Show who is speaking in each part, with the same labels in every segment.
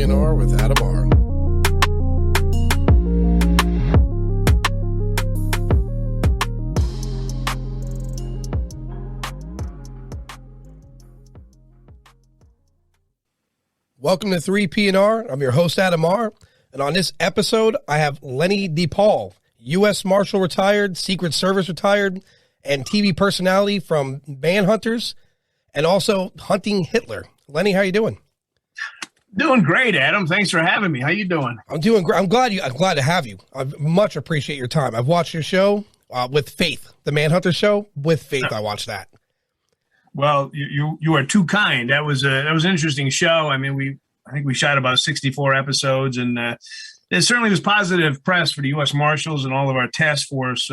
Speaker 1: PNR with Adam R. Welcome to 3 PNR. I'm your host, Adam R. And on this episode, I have Lenny DePaul, U.S. Marshal retired, Secret Service retired, and TV personality from Manhunters, and also Hunting Hitler. Lenny, how you doing?
Speaker 2: Doing great, Adam. Thanks for having me. How you doing?
Speaker 1: I'm doing great. I'm glad to have you. I much appreciate your time. I've watched your show with Faith, the Manhunter show with Faith. I watched that.
Speaker 2: Well, you are too kind. That was an interesting show. I mean, I think we shot about 64 episodes, and it certainly was positive press for the U.S. Marshals and all of our task force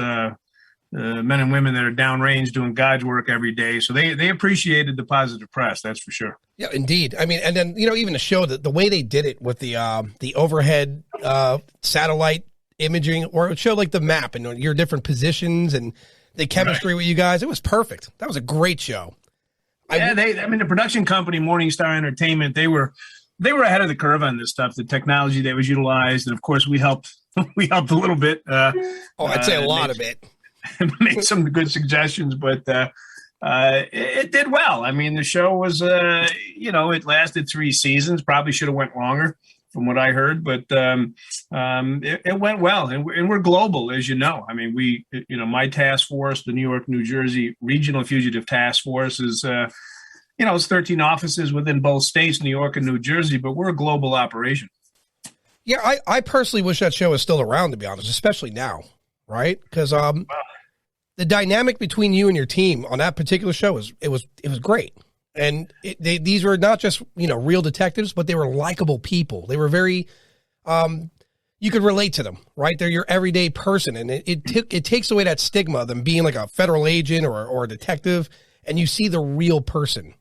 Speaker 2: men and women that are downrange doing God's work every day. So they appreciated the positive press. That's for sure. Yeah,
Speaker 1: indeed. I mean, and then, even to show that the way they did it with the overhead satellite imaging, or it showed like the map and your different positions and the chemistry with you guys. It was perfect. That was a great show.
Speaker 2: Yeah, the production company, Morningstar Entertainment, they were ahead of the curve on this stuff, the technology that was utilized. And of course we helped a little bit.
Speaker 1: I'd say a lot of it.
Speaker 2: Made some good suggestions, but it did well. I mean, the show was, it lasted 3 seasons, probably should have went longer from what I heard, but it went well. And we're global, as you know. I mean, my task force, the New York, New Jersey Regional Fugitive Task Force is, it's 13 offices within both states, New York and New Jersey, but we're a global operation.
Speaker 1: Yeah, I personally wish that show was still around, to be honest, especially now, right? Because the dynamic between you and your team on that particular show was great. And these were not just, real detectives, but they were likable people. They were very, you could relate to them, right? They're your everyday person. And it takes away that stigma of them being like a federal agent or a detective, and you see the real person.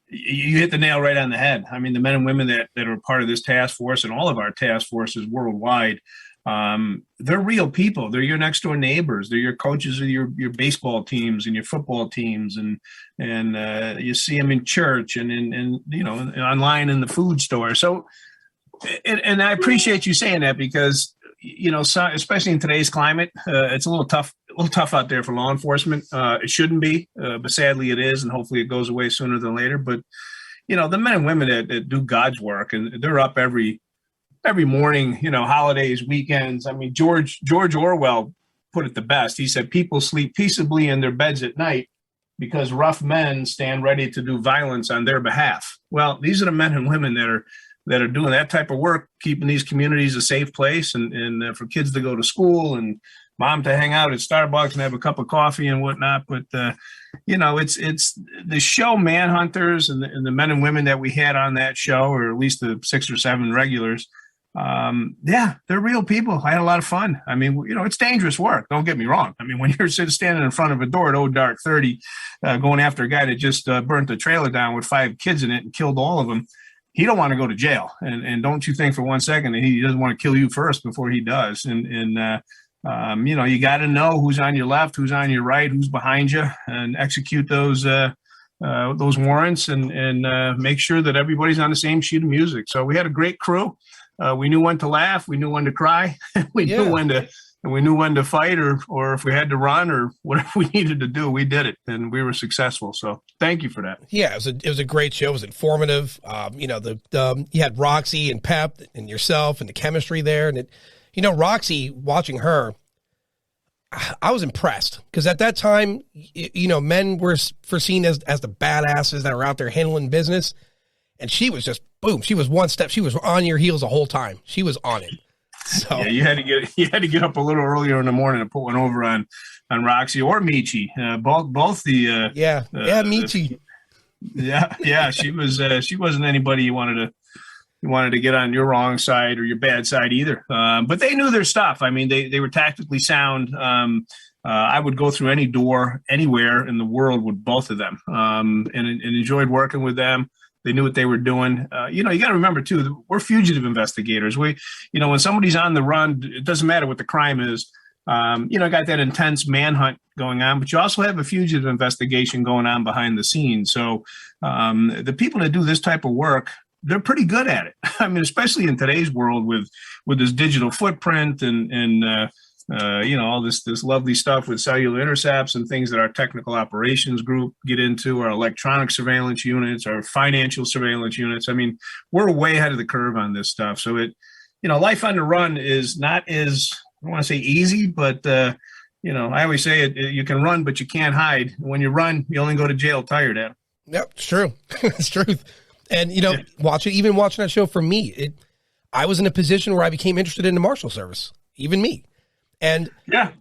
Speaker 2: You hit the nail right on the head. I mean, the men and women that are part of this task force and all of our task forces worldwide, they're real people. They're your next door neighbors. They're your coaches of your baseball teams and your football teams. And you see them in church and online in the food store. So, and I appreciate you saying that because, especially in today's climate, it's a little tough out there for law enforcement. It shouldn't be, but sadly it is. And hopefully it goes away sooner than later. But, the men and women that do God's work, and they're up every morning, holidays, weekends. I mean, George Orwell put it the best. He said, people sleep peaceably in their beds at night because rough men stand ready to do violence on their behalf. Well, these are the men and women that are doing that type of work, keeping these communities a safe place and for kids to go to school and mom to hang out at Starbucks and have a cup of coffee and whatnot. But, it's the show Manhunters and the men and women that we had on that show, or at least the 6 or 7 regulars. They're real people. I had a lot of fun. I mean, it's dangerous work. Don't get me wrong. I mean, when you're standing in front of a door at dark 30, going after a guy that just burnt the trailer down with 5 kids in it and killed all of them, he don't want to go to jail. And don't you think for one second that he doesn't want to kill you first before he does. And you got to know who's on your left, who's on your right, who's behind you, and execute those warrants and make sure that everybody's on the same sheet of music. So we had a great crew. We knew when to laugh. We knew when to cry. We knew when to fight, or if we had to run or whatever we needed to do, we did it, and we were successful. So thank you for that.
Speaker 1: Yeah, it was a great show. It was informative. You had Roxy and Pep and yourself and the chemistry there, and Roxy, watching her, I was impressed because at that time, men were seen as the badasses that were out there handling business. And she was just, boom, she was one step. She was on your heels the whole time. She was on it. So
Speaker 2: yeah, you had to get up a little earlier in the morning to put one over on Roxy or Michi. Both the
Speaker 1: Michi.
Speaker 2: She wasn't anybody you wanted to get on your wrong side or your bad side either. But they knew their stuff. I mean, they were tactically sound. I would go through any door anywhere in the world with both of them, and enjoyed working with them. They knew what they were doing. You got to remember, too, we're fugitive investigators. When somebody's on the run, it doesn't matter what the crime is. Got that intense manhunt going on, but you also have a fugitive investigation going on behind the scenes. So the people that do this type of work, they're pretty good at it. I mean, especially in today's world with this digital footprint and all this lovely stuff with cellular intercepts and things that our technical operations group get into, our electronic surveillance units, our financial surveillance units. I mean, we're way ahead of the curve on this stuff. So life on the run is not as, I don't want to say easy, but I always say you can run, but you can't hide. When you run, you only go to jail tired, Adam.
Speaker 1: Yep, it's true. It's truth. And, watching that show, for me, I was in a position where I became interested in the Marshal Service, even me. And
Speaker 2: their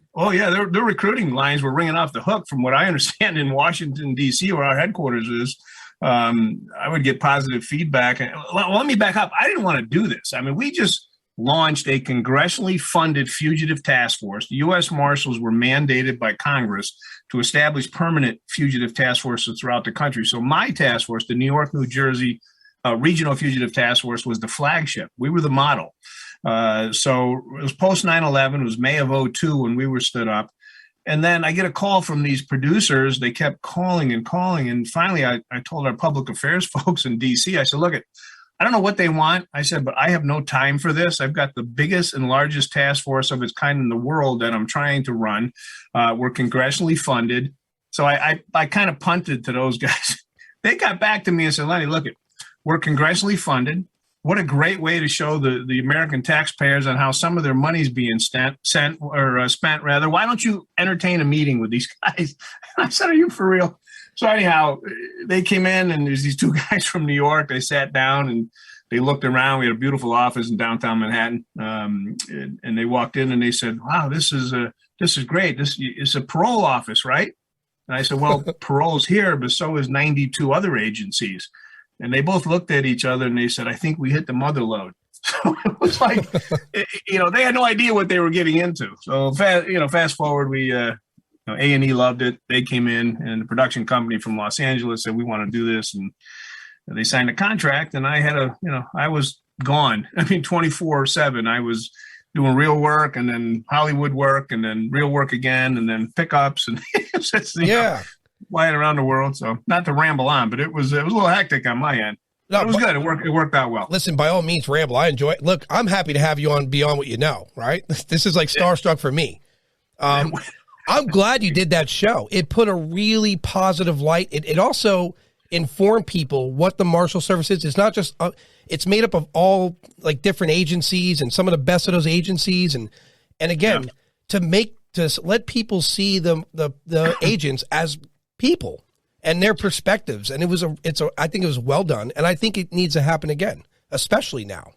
Speaker 2: recruiting lines were ringing off the hook from what I understand in Washington, D.C., where our headquarters is. I would get positive feedback. Well, let me back up. I didn't want to do this. I mean, we just launched a congressionally funded fugitive task force. The U.S. Marshals were mandated by Congress to establish permanent fugitive task forces throughout the country. So my task force, the New York, New Jersey Regional Fugitive Task Force, was the flagship. We were the model. So it was post 9/11. It was May of 2002 when we were stood up. And then I get a call from these producers. They kept calling and calling. And finally, I told our public affairs folks in D.C., I said, look, I don't know what they want. I said, but I have no time for this. I've got the biggest and largest task force of its kind in the world that I'm trying to run. We're congressionally funded. So I kind of punted to those guys. They got back to me and said, Lenny, look, we're congressionally funded. What a great way to show the American taxpayers on how some of their money's being spent. Why don't you entertain a meeting with these guys? I said, are you for real? So anyhow, they came in, and there's these two guys from New York. They sat down and they looked around. We had a beautiful office in downtown Manhattan, and they walked in and they said, "Wow, this is great. This is a parole office, right?" And I said, "Well, parole's here, but so is 92 other agencies." And they both looked at each other and they said, "I think we hit the mother lode." So it was like, they had no idea what they were getting into. So fast forward, we. A&E loved it. They came in, and the production company from Los Angeles said, we want to do this. And they signed a contract, and I had I was gone. I mean, 24/7. I was doing real work, and then Hollywood work, and then real work again, and then pickups, and flying around the world. So not to ramble on, but it was a little hectic on my end. No, it was good. It worked out well.
Speaker 1: Listen, by all means, ramble. I enjoy it. Look, I'm happy to have you on Beyond What You Know, right? This is like starstruck for me. I'm glad you did that show. It put a really positive light. It also informed people what the Marshal Service is. It's not just, it's made up of all like different agencies and some of the best of those agencies. And again, to let people see the agents as people and their perspectives. And I think it was well done. And I think it needs to happen again, especially now.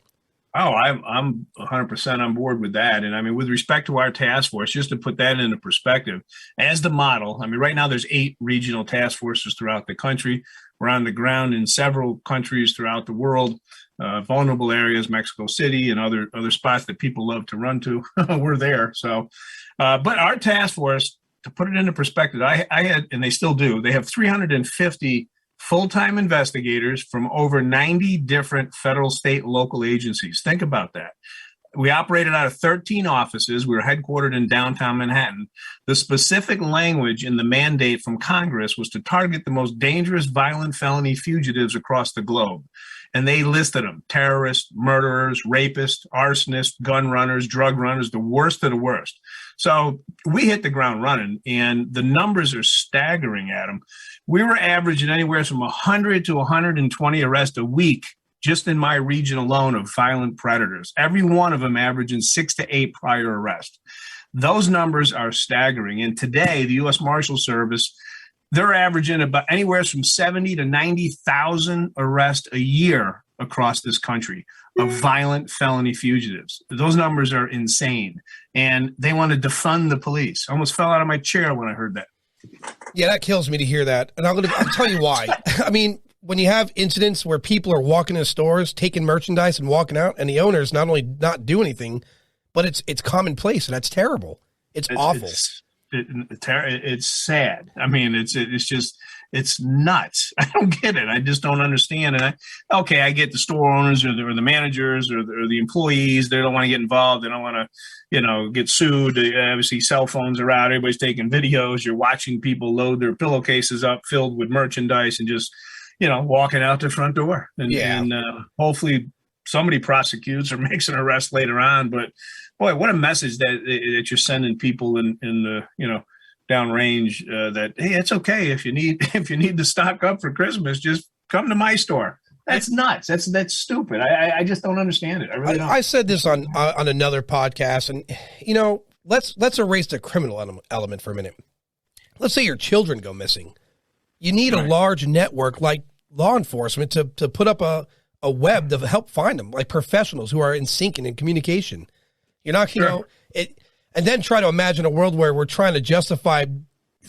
Speaker 2: Oh, I'm 100% on board with that. And I mean, with respect to our task force, just to put that into perspective, as the model, I mean, right now there's 8 regional task forces throughout the country. We're on the ground in several countries throughout the world, vulnerable areas, Mexico City and other spots that people love to run to. We're there. So, but our task force, to put it into perspective, I had, and they still do, they have 350 full-time investigators from over 90 different federal, state, local agencies. Think about that. We operated out of 13 offices. We were headquartered in downtown Manhattan. The specific language in the mandate from Congress was to target the most dangerous violent felony fugitives across the globe. And they listed them: terrorists, murderers, rapists, arsonists, gun runners, drug runners, the worst of the worst. So we hit the ground running, and the numbers are staggering, Adam. We were averaging anywhere from 100 to 120 arrests a week just in my region alone of violent predators, every one of them averaging 6 to 8 prior arrests. Those numbers are staggering. And today, the U.S. Marshals Service, they're averaging about anywhere from 70 to 90,000 arrests a year across this country of violent felony fugitives. Those numbers are insane. And they want to defund the police. I almost fell out of my chair when I heard that.
Speaker 1: Yeah, that kills me to hear that. And I'll tell you why. I mean, when you have incidents where people are walking in stores, taking merchandise and walking out, and the owners not only not do anything, but it's commonplace, and that's terrible. It's awful.
Speaker 2: It's sad. I mean, it's nuts. I don't get it. I just don't understand. And I get the store owners or the managers or the employees. They don't want to get involved. They don't want to, get sued. Obviously, cell phones are out. Everybody's taking videos. You're watching people load their pillowcases up filled with merchandise and just, walking out the front door, and hopefully somebody prosecutes or makes an arrest later on. But boy, what a message that you're sending people in the downrange, that hey, it's okay if you need to stock up for Christmas, just come to my store. That's nuts. That's stupid. I just don't understand it. I really don't.
Speaker 1: I said this on another podcast, and let's erase the criminal element for a minute. Let's say your children go missing. You need a large network like law enforcement to put up a web to help find them, like professionals who are in sync and in communication. You're not, and then try to imagine a world where we're trying to justify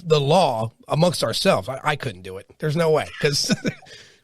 Speaker 1: the law amongst ourselves. I couldn't do it. There's no way, because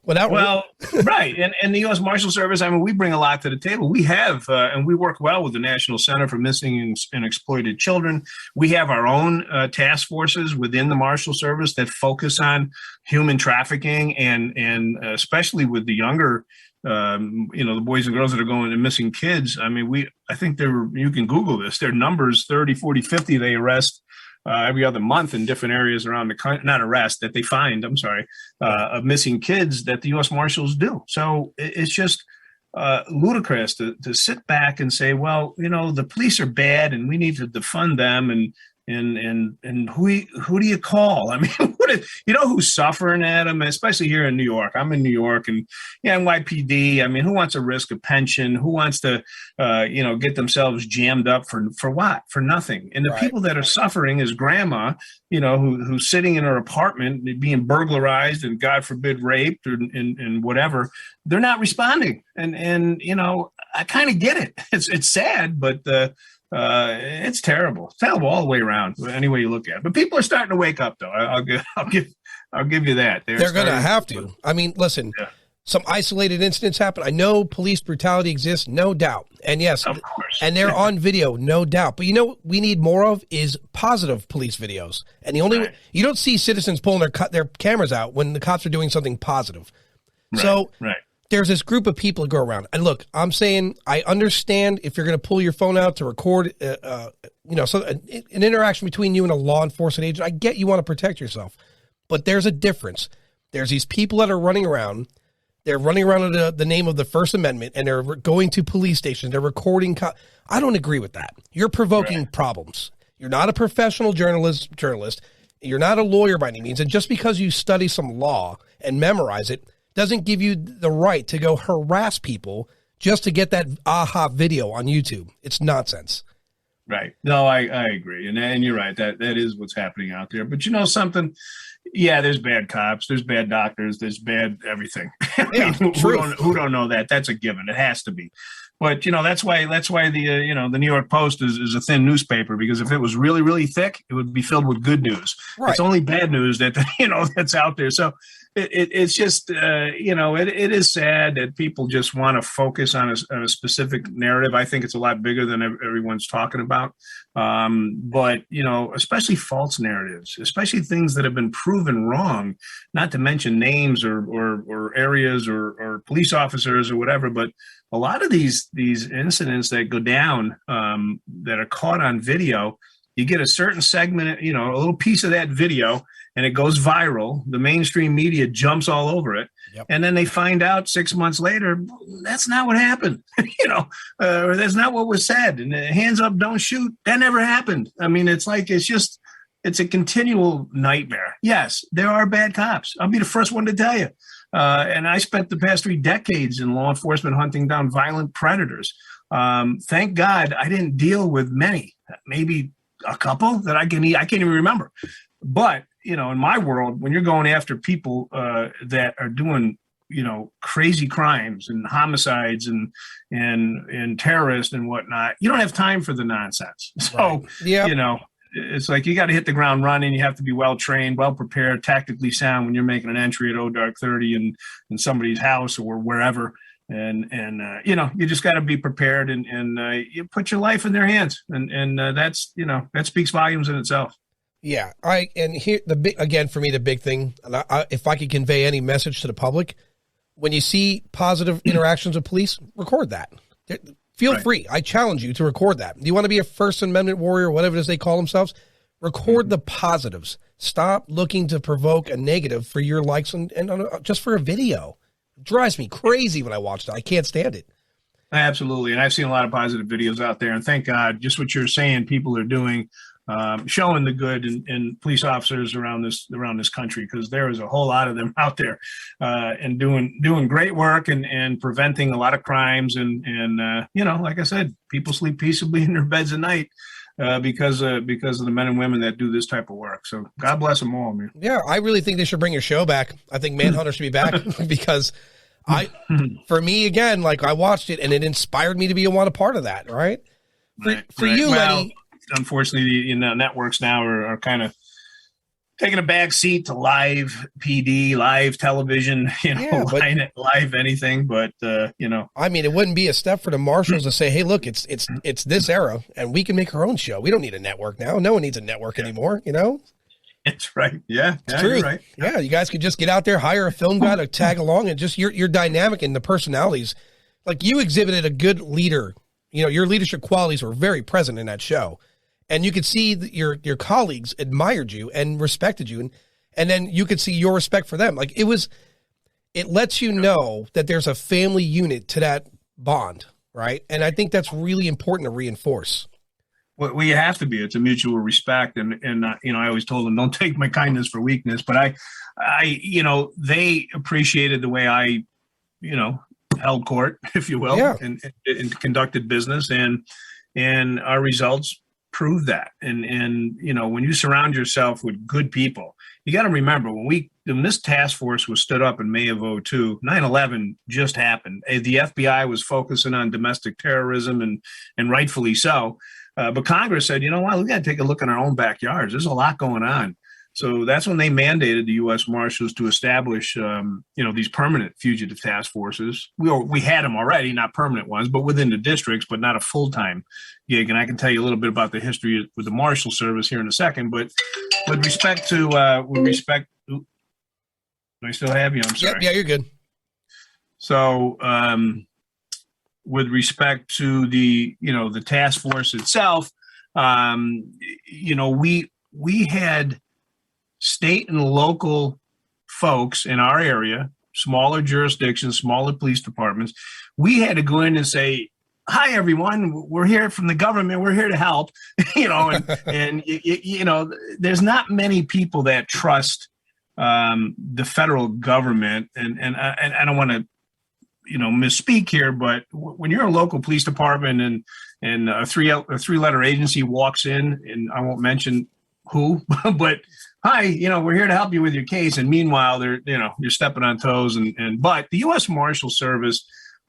Speaker 2: right. And the U.S. Marshals Service, I mean, we bring a lot to the table. We have, and we work well with the National Center for Missing and Exploited Children. We have our own task forces within the Marshal Service that focus on human trafficking, and especially with the younger, the boys and girls that are going and missing kids. I mean, I think you can Google this. Their numbers, 30, 40, 50, they arrest every other month in different areas around the country, not arrest, that they find, of missing kids that the U.S. Marshals do. So it's just ludicrous to sit back and say, well, the police are bad and we need to defund them, and who do you call? I mean, who's suffering at them, especially here in New York? I'm in New York, and NYPD. I mean, who wants to risk a pension? Who wants to, get themselves jammed up for what? For nothing. And the people that are suffering is grandma, who's sitting in her apartment being burglarized and God forbid raped and whatever. They're not responding, and I kind of get it. It's sad, but it's terrible. It's terrible all the way around, any way you look at it. But people are starting to wake up, though. I'll give you that.
Speaker 1: They're going to have to. I mean, listen, some isolated incidents happen. I know police brutality exists, no doubt. And yes,
Speaker 2: of course.
Speaker 1: And they're on video, no doubt. But what we need more of is positive police videos. And the only you don't see citizens pulling their cameras out when the cops are doing something positive. There's this group of people that go around. And look, I'm saying I understand if you're going to pull your phone out to record, an interaction between you and a law enforcement agent. I get you want to protect yourself. But there's a difference. There's these people that are running around. They're running around in the name of the First Amendment, and they're going to police stations. They're recording. I don't agree with that. You're provoking problems. You're not a professional journalist. You're not a lawyer by any means. And just because you study some law and memorize it doesn't give you the right to go harass people just to get that aha video on YouTube. It's nonsense.
Speaker 2: Right. No, I agree. And you're right. That is what's happening out there. But something? Yeah, there's bad cops, there's bad doctors, there's bad everything. Who don't know that? That's a given. It has to be. But that's why the the New York Post is a thin newspaper, because if it was really, really thick, it would be filled with good news. Right. It's only bad news that that's out there. So it's just it is sad that people just want to focus on a specific narrative. I think it's a lot bigger than everyone's talking about. But especially false narratives, especially things that have been proven wrong, not to mention names or areas or police officers or whatever. But a lot of these incidents that go down, that are caught on video, you get a certain segment, a little piece of that video, and it goes viral. The mainstream media jumps all over it. Yep. And then they find out 6 months later, that's not what happened, or that's not what was said. And hands up, don't shoot. That never happened. I mean, it's a continual nightmare. Yes, there are bad cops. I'll be the first one to tell you. And I spent the past 3 decades in law enforcement hunting down violent predators. Thank God I didn't deal with many, maybe a couple that I can't even remember. But, in my world, when you're going after people that are doing, crazy crimes and homicides and terrorists and whatnot, you don't have time for the nonsense. So, it's like you got to hit the ground running. You have to be well trained, well prepared, tactically sound when you're making an entry at 0:30 in somebody's house or wherever. And you just got to be prepared and you put your life in their hands. And that's, that speaks volumes in itself.
Speaker 1: Yeah. Here, for me, the big thing, if I could convey any message to the public, when you see positive interactions with police, record that. Feel free. I challenge you to record that. Do you want to be a First Amendment warrior, whatever it is they call themselves? Record the positives. Stop looking to provoke a negative for your likes and just for a video. It drives me crazy when I watch it. I can't stand it.
Speaker 2: Absolutely. And I've seen a lot of positive videos out there, and thank God, just what you're saying, people are doing, showing the good in police officers around this country, because there is a whole lot of them out there and doing great work and preventing a lot of crimes. And like I said, people sleep peaceably in their beds at night because of the men and women that do this type of work. So God bless them all, man.
Speaker 1: Yeah, I really think they should bring your show back. I think Manhunter should be back because for me, again, like I watched it and it inspired me to want a part of that. Right. For you, Lenny.
Speaker 2: Unfortunately, the networks now are kind of taking a back seat to live PD, live television, live anything. But,
Speaker 1: I mean, it wouldn't be a step for the Marshals to say, hey, look, it's this era and we can make our own show. We don't need a network now. No one needs a network anymore,
Speaker 2: It's right. Yeah.
Speaker 1: It's true.
Speaker 2: You're right.
Speaker 1: Yeah. You guys could just get out there, hire a film guy to tag along, and just your dynamic and the personalities. Like, you exhibited a good leader. Your leadership qualities were very present in that show. And you could see that your colleagues admired you and respected you. And then you could see your respect for them. Like, it lets you know that there's a family unit to that bond. Right. And I think that's really important to reinforce.
Speaker 2: Well, you have to be. It's a mutual respect, and I always told them, don't take my kindness for weakness. But they appreciated the way I, held court, if you will, and conducted business, and our results prove that. And when you surround yourself with good people, you got to remember when this task force was stood up in May of 2002, 9/11 just happened. The FBI was focusing on domestic terrorism, and rightfully so. But Congress said, you know what, we got to take a look in our own backyards. There's a lot going on. So that's when they mandated the U.S. Marshals to establish, these permanent fugitive task forces. We had them already, not permanent ones, but within the districts, but not a full-time gig. And I can tell you a little bit about the history with the Marshals Service here in a second. But with respect to, do I still have you? I'm sorry.
Speaker 1: Yeah, you're good.
Speaker 2: So, with respect to the task force itself, we had state and local folks in our area, smaller jurisdictions, smaller police departments. We had to go in and say, hi, everyone, we're here from the government. We're here to help, and there's not many people that trust the federal government. And I don't want to, misspeak here, but when you're a local police department and a three-letter agency walks in, and I won't mention who, but hi, we're here to help you with your case. And meanwhile, you're stepping on toes. But the U.S. Marshals Service,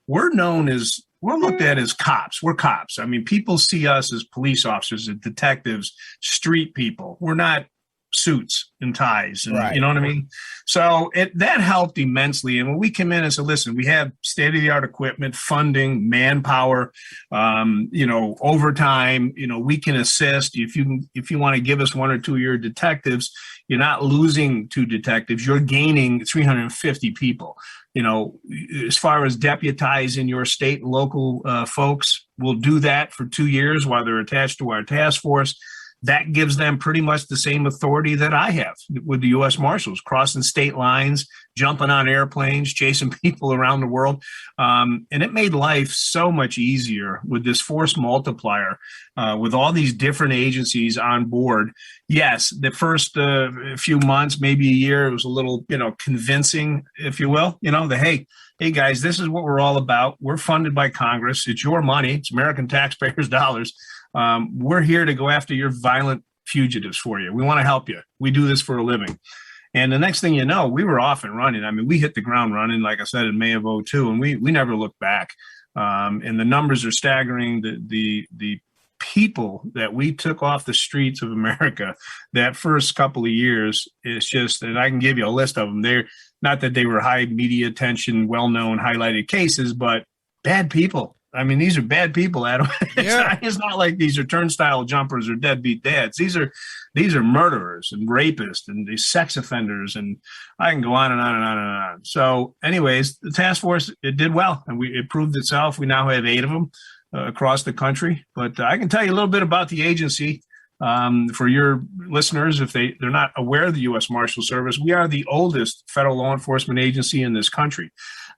Speaker 2: we're looked at as cops. We're cops. I mean, people see us as police officers, as detectives, street people. We're not suits and ties, and
Speaker 1: right.
Speaker 2: You know what I mean? So that helped immensely. And when we came in and said, listen, we have state-of-the-art equipment, funding, manpower, overtime, we can assist. If you want to give us 1 or 2 of your detectives, you're not losing 2 detectives, you're gaining 350 people. As far as deputizing your state and local folks, we'll do that for 2 years while they're attached to our task force. That gives them pretty much the same authority that I have with the U.S. Marshals, crossing state lines, jumping on airplanes, chasing people around the world. And it made life so much easier with this force multiplier, with all these different agencies on board. Yes, the first few months, maybe a year, it was a little, convincing, if you will, hey guys, this is what we're all about. We're funded by Congress. It's your money. It's American taxpayers' dollars. We're here to go after your violent fugitives for you. We want to help you. We do this for a living. And the next thing you know, we were off and running. I mean, we hit the ground running, like I said, in May of 2002, and we never looked back. And the numbers are staggering. The people that we took off the streets of America that first couple of years, it's just, and I can give you a list of them. They're not that they were high media attention, well-known, highlighted cases, but bad people. I mean, these are bad people, Adam. It's not like these are turnstile jumpers or deadbeat dads. These are murderers and rapists and these sex offenders, and I can go on and on and on and on. So anyways, the task force, it did well, and it proved itself. We now have 8 of them across the country. But I can tell you a little bit about the agency. For your listeners, if they're not aware of the U.S. Marshal Service, we are the oldest federal law enforcement agency in this country.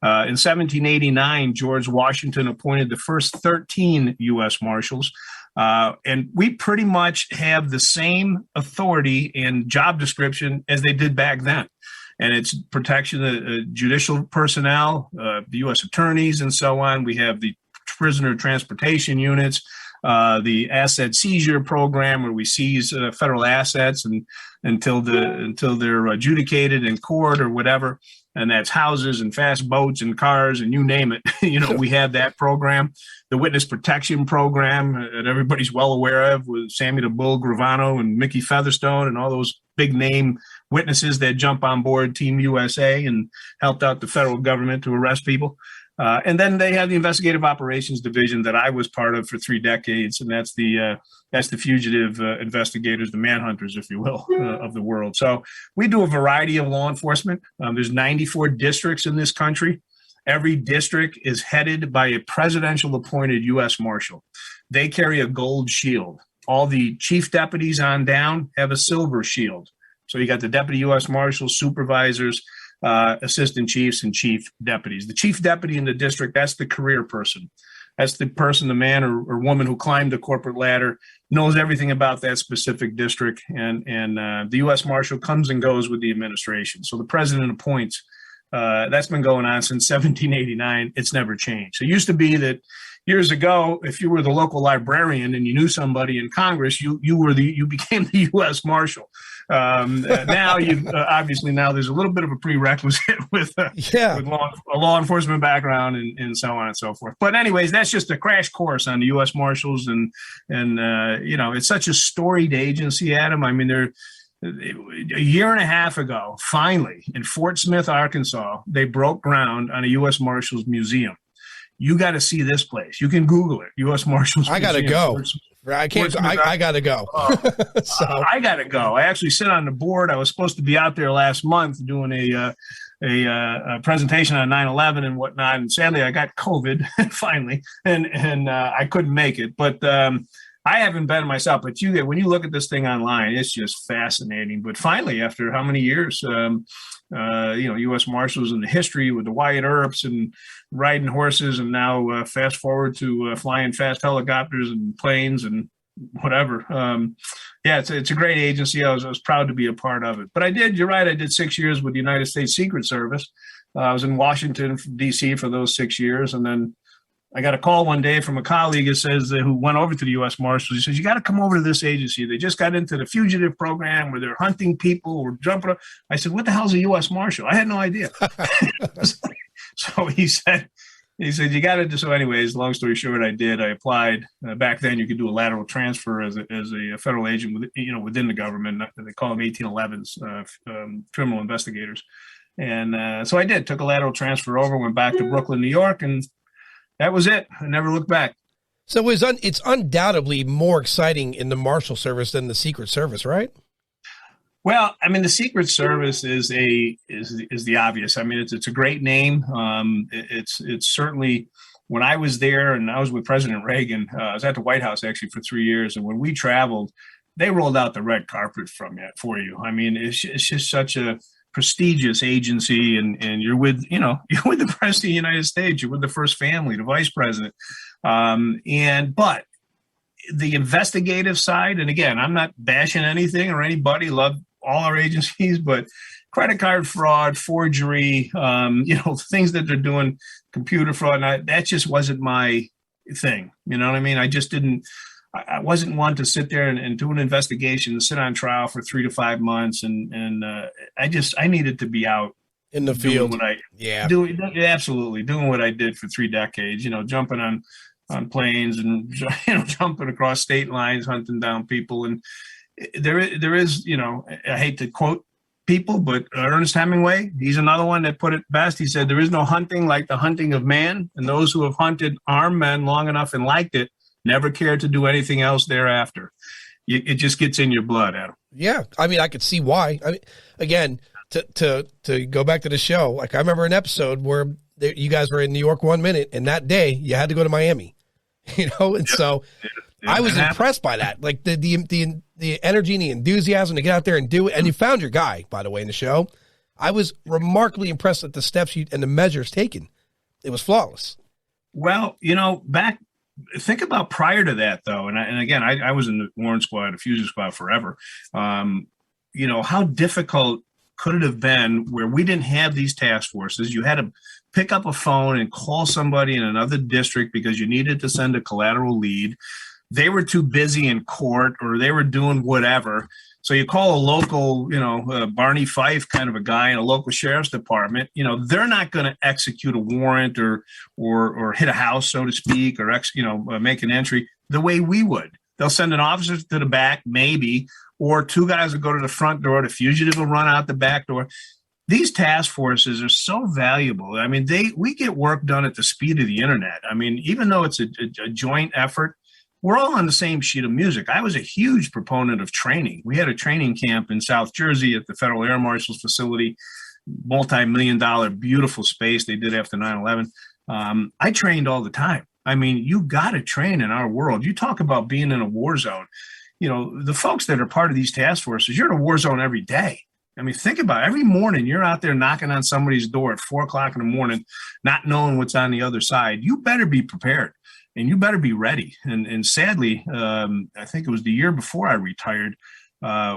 Speaker 2: In 1789, George Washington appointed the first 13 U.S. Marshals. And we pretty much have the same authority and job description as they did back then. And it's protection of judicial personnel, the U.S. attorneys, and so on. We have the prisoner transportation units, the asset seizure program, where we seize federal assets and until they're adjudicated in court or whatever. And that's houses and fast boats and cars and you name it. We have that program. The witness protection program that everybody's well aware of with Sammy the Bull Gravano and Mickey Featherstone and all those big name witnesses that jump on board Team USA and helped out the federal government to arrest people. And then they have the investigative operations division that I was part of for 3 decades, and that's the fugitive investigators, the manhunters, if you will, of the world. So we do a variety of law enforcement. There's 94 districts in this country. Every district is headed by a presidential appointed U.S. Marshal. They carry a gold shield. All the chief deputies on down have a silver shield. So you got the deputy U.S. Marshals, supervisors, assistant chiefs, and chief deputies. The chief deputy in the district, that's the career person. That's the person, the man or woman who climbed the corporate ladder, knows everything about that specific district. And the U.S. Marshal comes and goes with the administration. So the president appoints. That's been going on since 1789. It's never changed. It used to be that years ago, if you were the local librarian and you knew somebody in Congress, you became the U.S. Marshal. Now you obviously now there's a little bit of a prerequisite with a law enforcement background and so on and so forth. But anyways, that's just a crash course on the U.S. Marshals and it's such a storied agency, Adam. I mean, a year and a half ago, finally in Fort Smith, Arkansas, they broke ground on a U.S. Marshals Museum. You got to see this place. You can Google it. U.S. Marshals.
Speaker 1: I got to go. I can't. I got to go.
Speaker 2: I got to go. I actually sit on the board. I was supposed to be out there last month doing a presentation on 9/11 and whatnot. And sadly, I got COVID finally, and I couldn't make it. But I haven't been myself. But when you look at this thing online, it's just fascinating. But finally, after how many years? U.S. Marshals in the history with the Wyatt Earps and riding horses, and now fast forward to flying fast helicopters and planes and whatever. It's a great agency. I was proud to be a part of it. But you're right, I did 6 years with the United States Secret Service. I was in Washington, D.C. for those 6 years, and then I got a call one day from a colleague who went over to the U.S. Marshals. He says, you got to come over to this agency. They just got into the Fugitive program where they're hunting people or jumping up. I said, what the hell's a U.S. Marshal? I had no idea. So he said, you got to do. So anyways, long story short, I did. I applied. Back then, you could do a lateral transfer as a federal agent within the government. They call them 1811s, criminal investigators. And so I did. Took a lateral transfer over, went back to Brooklyn, New York, and that was it. I never looked back.
Speaker 1: So it's undoubtedly more exciting in the Marshal Service than the Secret Service, right?
Speaker 2: Well, I mean, the Secret Service is the obvious. I mean, it's a great name. It's certainly, when I was there and I was with President Reagan, I was at the White House actually for 3 years, and when we traveled, they rolled out the red carpet for you. I mean, it's just such a prestigious agency, and you're with the president of the United States, you're with the first family, the vice president, but the investigative side, and again, I'm not bashing anything or anybody, love all our agencies, but credit card fraud, forgery, things that they're doing, computer fraud, that just wasn't my thing. You know what I mean? I wasn't one to sit there and do an investigation and sit on trial for 3 to 5 months. And I needed to be out
Speaker 1: in the field.
Speaker 2: Absolutely. Doing what I did for 3 decades, jumping on planes and, jumping across state lines, hunting down people. And there is, I hate to quote people, but Ernest Hemingway, he's another one that put it best. He said, there is no hunting like the hunting of man. And those who have hunted armed men long enough and liked it never cared to do anything else thereafter. It just gets in your blood, Adam.
Speaker 1: Yeah. I mean, I could see why. I mean, again, to go back to the show, like I remember an episode where you guys were in New York 1 minute, and that day you had to go to Miami, and so I was impressed by that. Like the energy and the enthusiasm to get out there and do it. And you found your guy, by the way, in the show. I was remarkably impressed at the steps and the measures taken. It was flawless.
Speaker 2: Well, think about prior to that, though. And again, I was in the Warrant Squad, a Fugitive Squad forever. How difficult could it have been where we didn't have these task forces? You had to pick up a phone and call somebody in another district because you needed to send a collateral lead. They were too busy in court or they were doing whatever. So you call a local, Barney Fife kind of a guy in a local sheriff's department. They're not going to execute a warrant or hit a house, so to speak, or make an entry the way we would. They'll send an officer to the back, maybe, or two guys will go to the front door. The fugitive will run out the back door. These task forces are so valuable. I mean, we get work done at the speed of the internet. I mean, even though it's a joint effort, we're all on the same sheet of music. I was a huge proponent of training. We had a training camp in South Jersey at the Federal Air Marshal's facility, multi-million-dollar, beautiful space they did after 9/11. I trained all the time. I mean, you got to train in our world. You talk about being in a war zone. The folks that are part of these task forces, you're in a war zone every day. I mean, think about it. Every morning you're out there knocking on somebody's door at 4:00 in the morning, not knowing what's on the other side. You better be prepared. And you better be ready. And sadly, I think it was the year before I retired,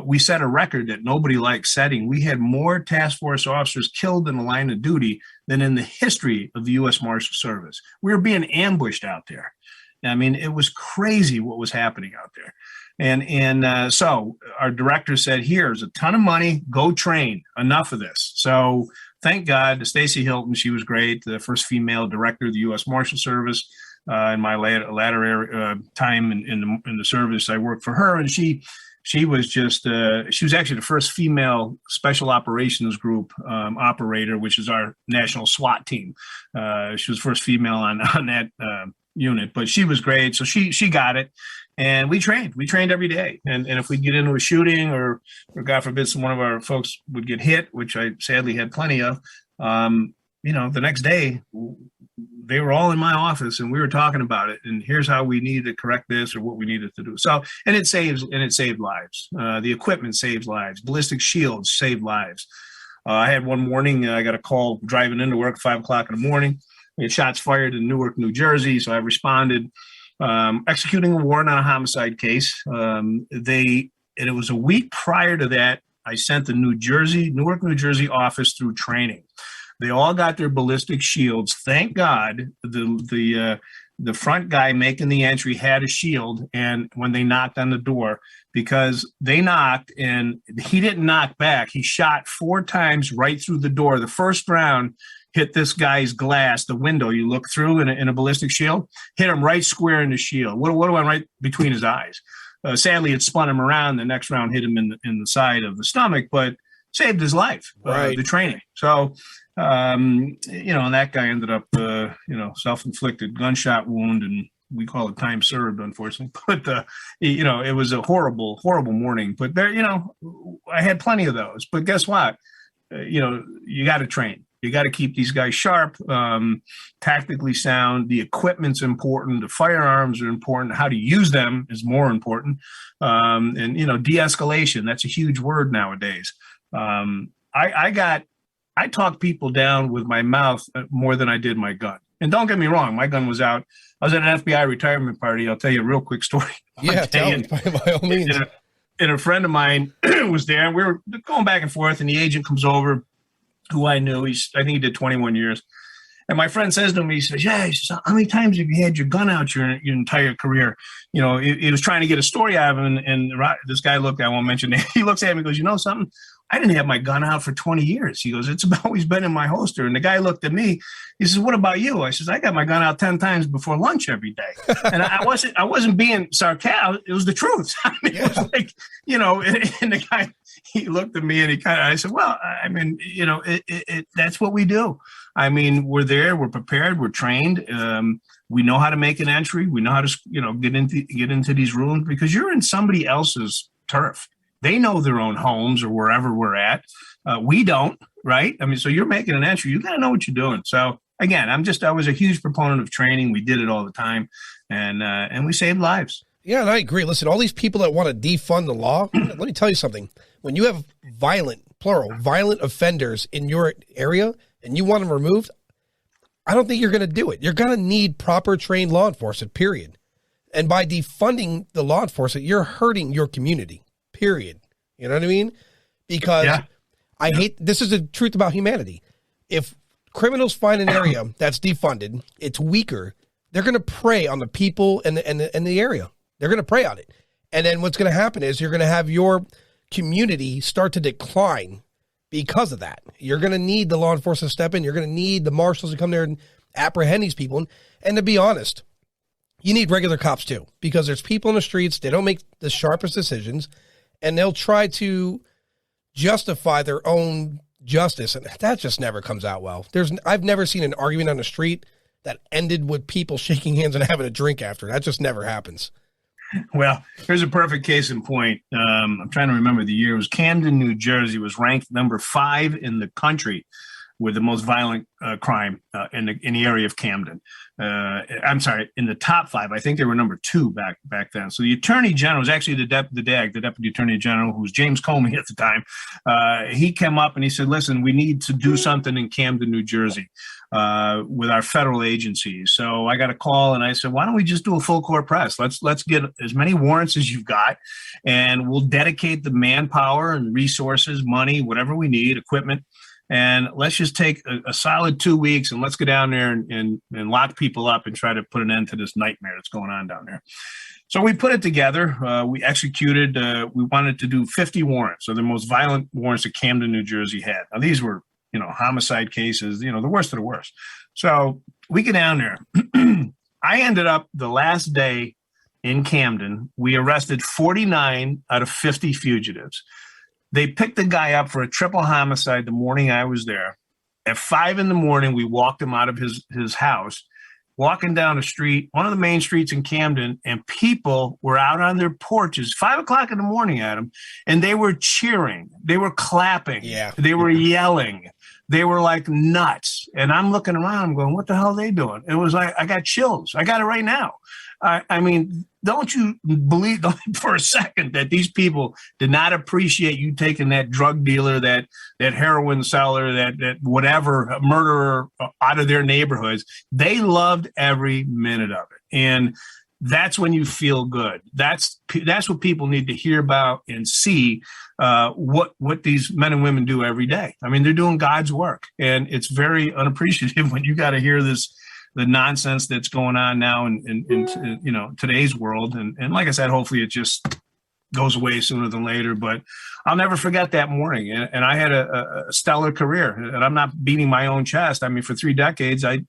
Speaker 2: we set a record that nobody liked setting. We had more task force officers killed in the line of duty than in the history of the U.S. Marshals Service. We were being ambushed out there. I mean, it was crazy what was happening out there. And so our director said, here's a ton of money, go train, enough of this. So thank God, Stacy Hilton, she was great, the first female director of the U.S. Marshals Service. In my latter time in the service, I worked for her, and she was just she was actually the first female special operations group operator, which is our national SWAT team. She was the first female on that unit, but she was great. So she got it, and we trained every day. And if we get into a shooting or God forbid, one of our folks would get hit, which I sadly had plenty of, the next day, they were all in my office and we were talking about it. And here's how we needed to correct this or what we needed to do. So, and it saved lives. The equipment saves lives. Ballistic shields save lives. I had one morning, I got a call driving into work at 5:00 in the morning. We had shots fired in Newark, New Jersey. So I responded, executing a warrant on a homicide case. And it was a week prior to that, I sent the Newark, New Jersey office through training. They all got their ballistic shields. Thank God the front guy making the entry had a shield, and when they knocked on the door, because they knocked and he didn't knock back, he shot 4 times right through the door. The first round hit this guy's glass, the window you look through in a ballistic shield, hit him right square in the shield. What went right between his eyes? Sadly, it spun him around. The next round hit him in the side of the stomach, but saved his life.
Speaker 1: Right.
Speaker 2: The training. So. And that guy ended up, self-inflicted gunshot wound, and we call it time served, unfortunately. But, it was a horrible, horrible morning. But there, I had plenty of those. But guess what? You got to train. You got to keep these guys sharp, tactically sound. The equipment's important. The firearms are important. How to use them is more important. And de-escalation, that's a huge word nowadays. I talk people down with my mouth more than I did my gun. And don't get me wrong, my gun was out. I was at an FBI retirement party. I'll tell you a real quick story.
Speaker 1: Yeah, tell me, by all means.
Speaker 2: And a friend of mine was there, and we were going back and forth, and the agent comes over, who I knew. I think he did 21 years. And my friend says to me, he says, how many times have you had your gun out your entire career? He was trying to get a story out of him, and this guy looked, I won't mention it. He looks at me and goes, you know something? I didn't have my gun out for 20 years. He goes, it's always been in my holster. And the guy looked at me. He says, what about you? I says, I got my gun out 10 times before lunch every day. And I wasn't being sarcastic. It was the truth. I mean, yeah. It was like, and the guy, he looked at me and I said, well, I mean, that's what we do. I mean, we're there, we're prepared, we're trained. We know how to make an entry. We know how to, get into these rooms, because you're in somebody else's turf. They know their own homes or wherever we're at. We don't, right? I mean, so you're making an entry. You got to know what you're doing. So again, I was a huge proponent of training. We did it all the time, and we saved lives.
Speaker 1: Yeah, and I agree. Listen, all these people that want to defund the law, let me tell you something. When you have violent offenders in your area and you want them removed, I don't think you're going to do it. You're going to need proper trained law enforcement, period. And by defunding the law enforcement, you're hurting your community, period. You know what I mean? Because I hate, this is the truth about humanity. If criminals find an area that's defunded, it's weaker, they're going to prey on the people in the area. They're going to prey on it. And then what's going to happen is you're going to have your community start to decline because of that. You're going to need the law enforcement to step in. You're going to need the marshals to come there and apprehend these people. And to be honest, you need regular cops too, because there's people in the streets, they don't make the sharpest decisions, and they'll try to justify their own justice. And that just never comes out well. I've never seen an argument on the street that ended with people shaking hands and having a drink after. That just never happens.
Speaker 2: Well, here's a perfect case in point. I'm trying to remember the year. It was Camden, New Jersey, was ranked number 5 in the country with the most violent crime in the area of Camden. I'm sorry, in the top 5. I think they were number 2 back then. So the Attorney General was actually the Deputy Attorney General, who was James Comey at the time. He came up and he said, "Listen, we need to do something in Camden, New Jersey, with our federal agencies." So I got a call and I said, "Why don't we just do a full court press? Let's get as many warrants as you've got, and we'll dedicate the manpower and resources, money, whatever we need, equipment. And let's just take a solid 2 weeks and let's go down there and lock people up and try to put an end to this nightmare that's going on down there." So we put it together. We executed. We wanted to do 50 warrants, so the most violent warrants that Camden, New Jersey had. Now these were, homicide cases, the worst of the worst. So we get down there. I ended up the last day in Camden. We arrested 49 out of 50 fugitives. They picked the guy up for a triple homicide the morning I was there. At 5 a.m, we walked him out of his house, walking down the street, one of the main streets in Camden, and people were out on their porches, 5 o'clock in the morning at him, and they were cheering. They were clapping. Yeah. They were yelling. They were like nuts. And I'm looking around, I'm going, what the hell are they doing? It was like, I got chills. I got it right now. I mean, don't you believe for a second that these people did not appreciate you taking that drug dealer, that heroin seller, that whatever murderer out of their neighborhoods? They loved every minute of it. And that's when you feel good. That's what people need to hear about and see, what these men and women do every day. I mean, they're doing God's work, and it's very unappreciative when you got to hear the nonsense that's going on now in today's world. And like I said, hopefully it just goes away sooner than later. But I'll never forget that morning. And I had a stellar career, and I'm not beating my own chest. I mean, for 3 decades, I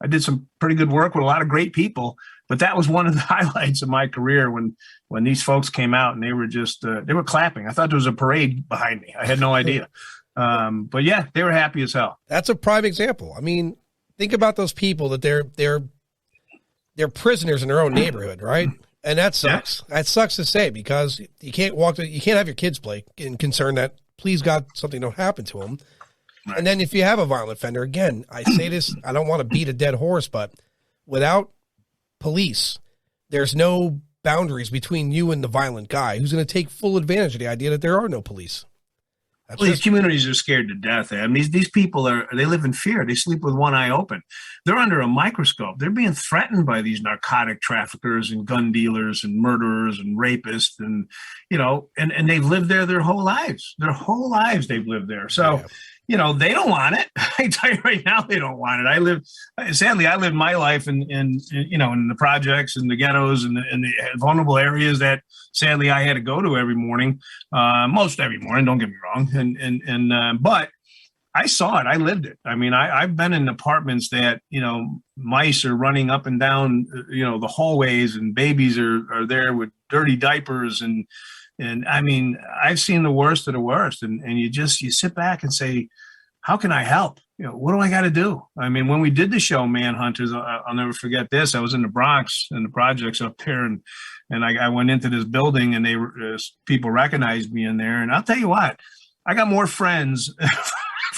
Speaker 2: did some pretty good work with a lot of great people. But that was one of the highlights of my career when these folks came out and they were just they were clapping. I thought there was a parade behind me. I had no idea. But yeah, they were happy as hell.
Speaker 1: That's a prime example. I mean, think about those people that they're prisoners in their own neighborhood, right? And that sucks. Yeah. That sucks to say, because you can't have your kids play in concern that, please God, something don't happen to them. Right. And then if you have a violent offender, again, I say this, I don't want to beat a dead horse, but without police, there's no boundaries between you and the violent guy who's going to take full advantage of the idea that there are no police.
Speaker 2: These communities are scared to death. I mean, these people they live in fear. They sleep with one eye open. They're under a microscope. They're being threatened by these narcotic traffickers and gun dealers and murderers and rapists, and and they've lived there their whole lives. Their whole lives they've lived there. So, they don't want it. I tell you right now, they don't want it. Sadly, I lived my life in the projects and the ghettos and the vulnerable areas that sadly I had to go to every morning, most every morning. Don't get me wrong. But I saw it. I lived it. I mean, I've been in apartments that, mice are running up and down, the hallways, and babies are there with dirty diapers. And I mean, I've seen the worst of the worst. And you sit back and say, how can I help? What do I got to do? I mean, when we did the show Manhunters, I'll never forget this. I was in the Bronx in the projects up there, and I went into this building, and people recognized me in there. And I'll tell you what, I got more friends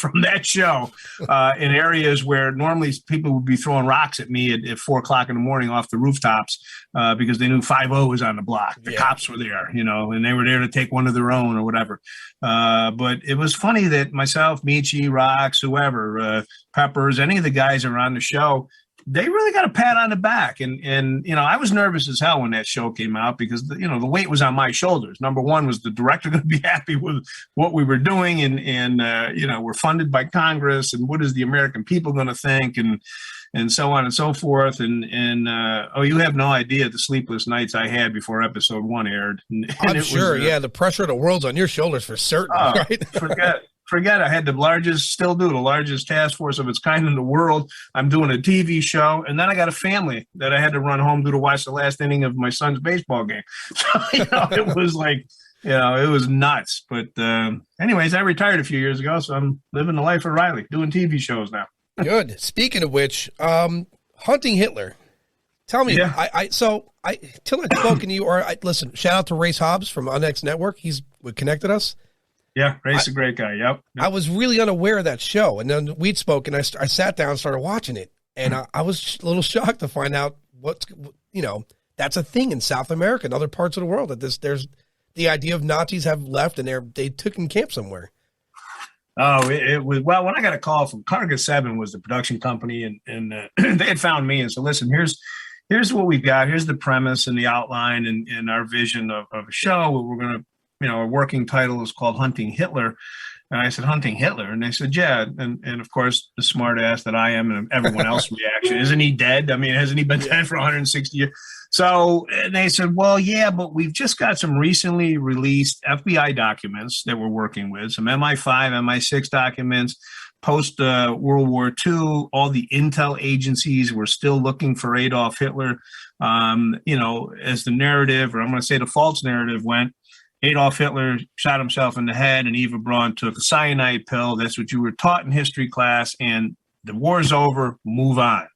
Speaker 2: from that show in areas where normally people would be throwing rocks at me at 4 o'clock in the morning off the rooftops because they knew 5-0 was on the block. The cops were there, and they were there to take one of their own or whatever. But it was funny that myself, Michi, Rocks, whoever, Peppers, any of the guys that were on the show, they really got a pat on the back. And I was nervous as hell when that show came out because, the weight was on my shoulders. Number one, was the director going to be happy with what we were doing? And we're funded by Congress. And what is the American people going to think? And so on and so forth. And you have no idea the sleepless nights I had before episode 1 aired.
Speaker 1: I'm sure. The pressure of the world's on your shoulders for certain. Right?
Speaker 2: Forget I had the largest task force of its kind in the world. I'm doing a TV show, and then I got a family that I had to run home to watch the last inning of my son's baseball game. So, it was like, it was nuts. But anyways, I retired a few years ago, so I'm living the life of Riley, doing TV shows now.
Speaker 1: Good. Speaking of which, Hunting Hitler. Tell me, till I spoken to you, listen, shout out to Race Hobbs from Unx Network. He's what connected us.
Speaker 2: Yeah, Ray's a great guy. Yep.
Speaker 1: I was really unaware of that show, and then we'd spoken. I sat down and started watching it, and I was a little shocked to find out that's a thing in South America and other parts of the world, that there's the idea of Nazis have left and they took in camp somewhere.
Speaker 2: Oh, it was, when I got a call from Carga 7 was the production company, and they had found me and said, listen, here's what we've got. Here's the premise and the outline and our vision of a show. We're going to, our working title is called Hunting Hitler. And I said, Hunting Hitler? And they said, yeah. And of course, the smart ass that I am and everyone else's reaction, isn't he dead? I mean, hasn't he been dead for 160 years? So and they said, well, yeah, but we've just got some recently released FBI documents that we're working with, some MI5, MI6 documents, post World War II, all the intel agencies were still looking for Adolf Hitler. As the narrative, or I'm going to say the false narrative went, Adolf Hitler shot himself in the head, and Eva Braun took a cyanide pill. That's what you were taught in history class, and the war's over, move on.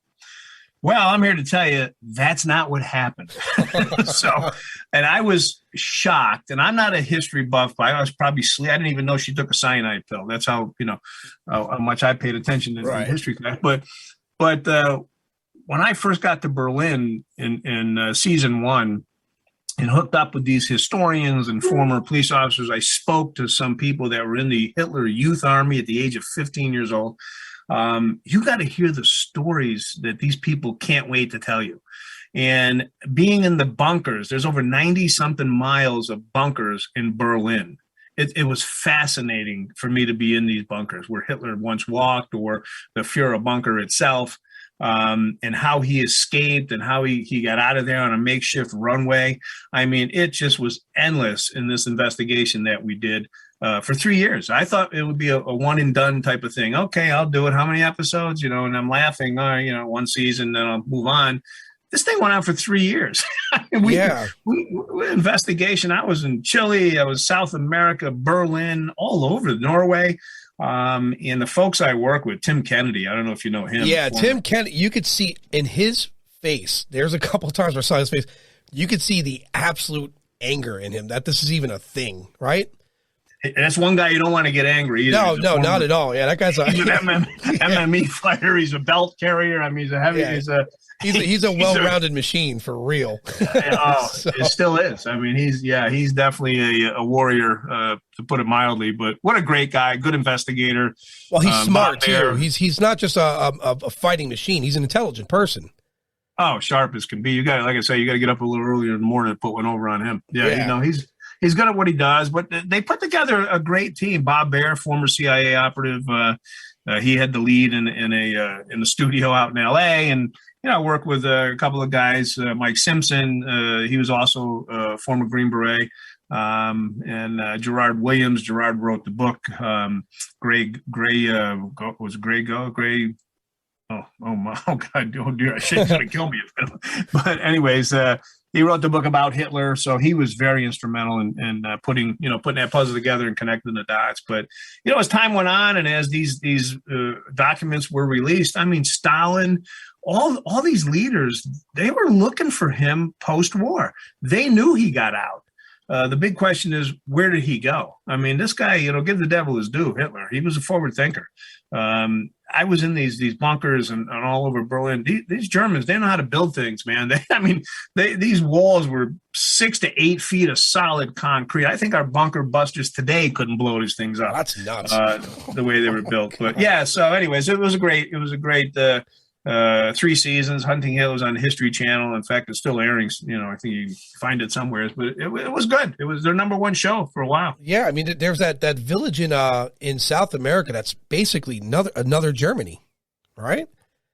Speaker 2: Well, I'm here to tell you that's not what happened. And I was shocked, and I'm not a history buff, but I was probably I didn't even know she took a cyanide pill. That's how, how much I paid attention in history class. But when I first got to Berlin in season 1, and hooked up with these historians and former police officers, I spoke to some people that were in the Hitler Youth Army at the age of 15 years old. You got to hear the stories that these people can't wait to tell you. And being in the bunkers, there's over 90-something miles of bunkers in Berlin. It was fascinating for me to be in these bunkers where Hitler once walked, or the Fuhrer bunker itself. And how he escaped and how he got out of there on a makeshift runway. I mean, it just was endless in this investigation that we did for 3 years. I thought it would be a one and done type of thing. Okay, I'll do it. How many episodes? And I'm laughing, one season, then I'll move on. This thing went on for 3 years. we investigation. I was in Chile. I was South America, Berlin, all over Norway. And the folks I work with, Tim Kennedy, I don't know if you know him.
Speaker 1: Yeah, Tim Kennedy, you could see in his face, there's a couple of times where I saw his face, you could see the absolute anger in him that this is even a thing, right?
Speaker 2: That's one guy you don't want to get angry either.
Speaker 1: No, not at all. Yeah, that guy's
Speaker 2: he's an MME fighter. He's a belt carrier. I mean, he's a heavy. Yeah.
Speaker 1: He's a well-rounded machine for real.
Speaker 2: It still is. I mean, he's definitely a warrior, to put it mildly. But what a great guy, good investigator.
Speaker 1: Well, he's smart too. He's not just a fighting machine. He's an intelligent person.
Speaker 2: Oh, sharp as can be. You got, like I say, you got to get up a little earlier in the morning to put one over on him. Yeah. He's good at what he does. But they put together a great team. Bob Baer, former CIA operative, he had the lead in the studio out in L.A. and. I work with a couple of guys, Mike Simpson, he was also a former Green Beret, and Gerard Williams. Gerard wrote the book, Gray. Oh dear, shit's gonna kill me. But anyways, he wrote the book about Hitler, so he was very instrumental in putting that puzzle together and connecting the dots. But as time went on and as these documents were released, I mean, Stalin. All these leaders, they were looking for him post-war. They knew he got out. the big question is, where did he go? I mean, this guy, give the devil his due, Hitler. He was a forward thinker. I was in these bunkers and all over Berlin. These Germans, they know how to build things, man. These walls were 6 to 8 feet of solid concrete. I think our bunker busters today couldn't blow these things up.
Speaker 1: That's nuts.
Speaker 2: The way they were built. But yeah, so anyways, it was a great 3 seasons. Hunting Hill was on the History Channel. In fact, it's still airing. I think you can find it somewhere. But it was good. It was their number one show for a while.
Speaker 1: Yeah, I mean, there's that village in South America that's basically another Germany, right?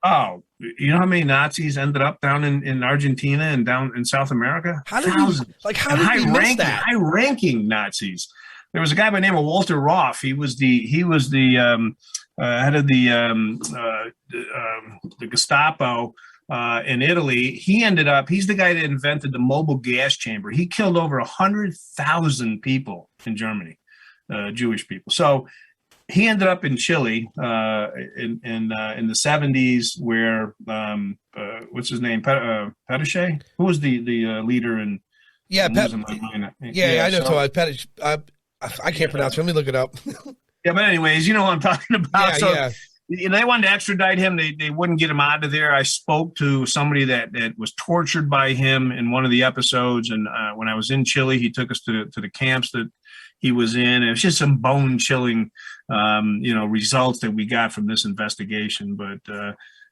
Speaker 2: Oh, you know how many Nazis ended up down in Argentina and down in South America?
Speaker 1: How did we miss that?
Speaker 2: High-ranking Nazis. There was a guy by the name of Walter Roth. He was the head of the Gestapo in Italy. He's the guy that invented the mobile gas chamber. He killed over 100,000 people in Germany, Jewish people. So he ended up in Chile in the 70s, where what's his name, Pinochet, who was the leader in.
Speaker 1: Yeah, I know. So I can't pronounce it. Let me look it up.
Speaker 2: Yeah, but anyways, you know what I'm talking about.
Speaker 1: Yeah.
Speaker 2: They wanted to extradite him. They wouldn't get him out of there. I spoke to somebody that was tortured by him in one of the episodes. And when I was in Chile, he took us to the camps that he was in. It was just some bone-chilling, results that we got from this investigation. But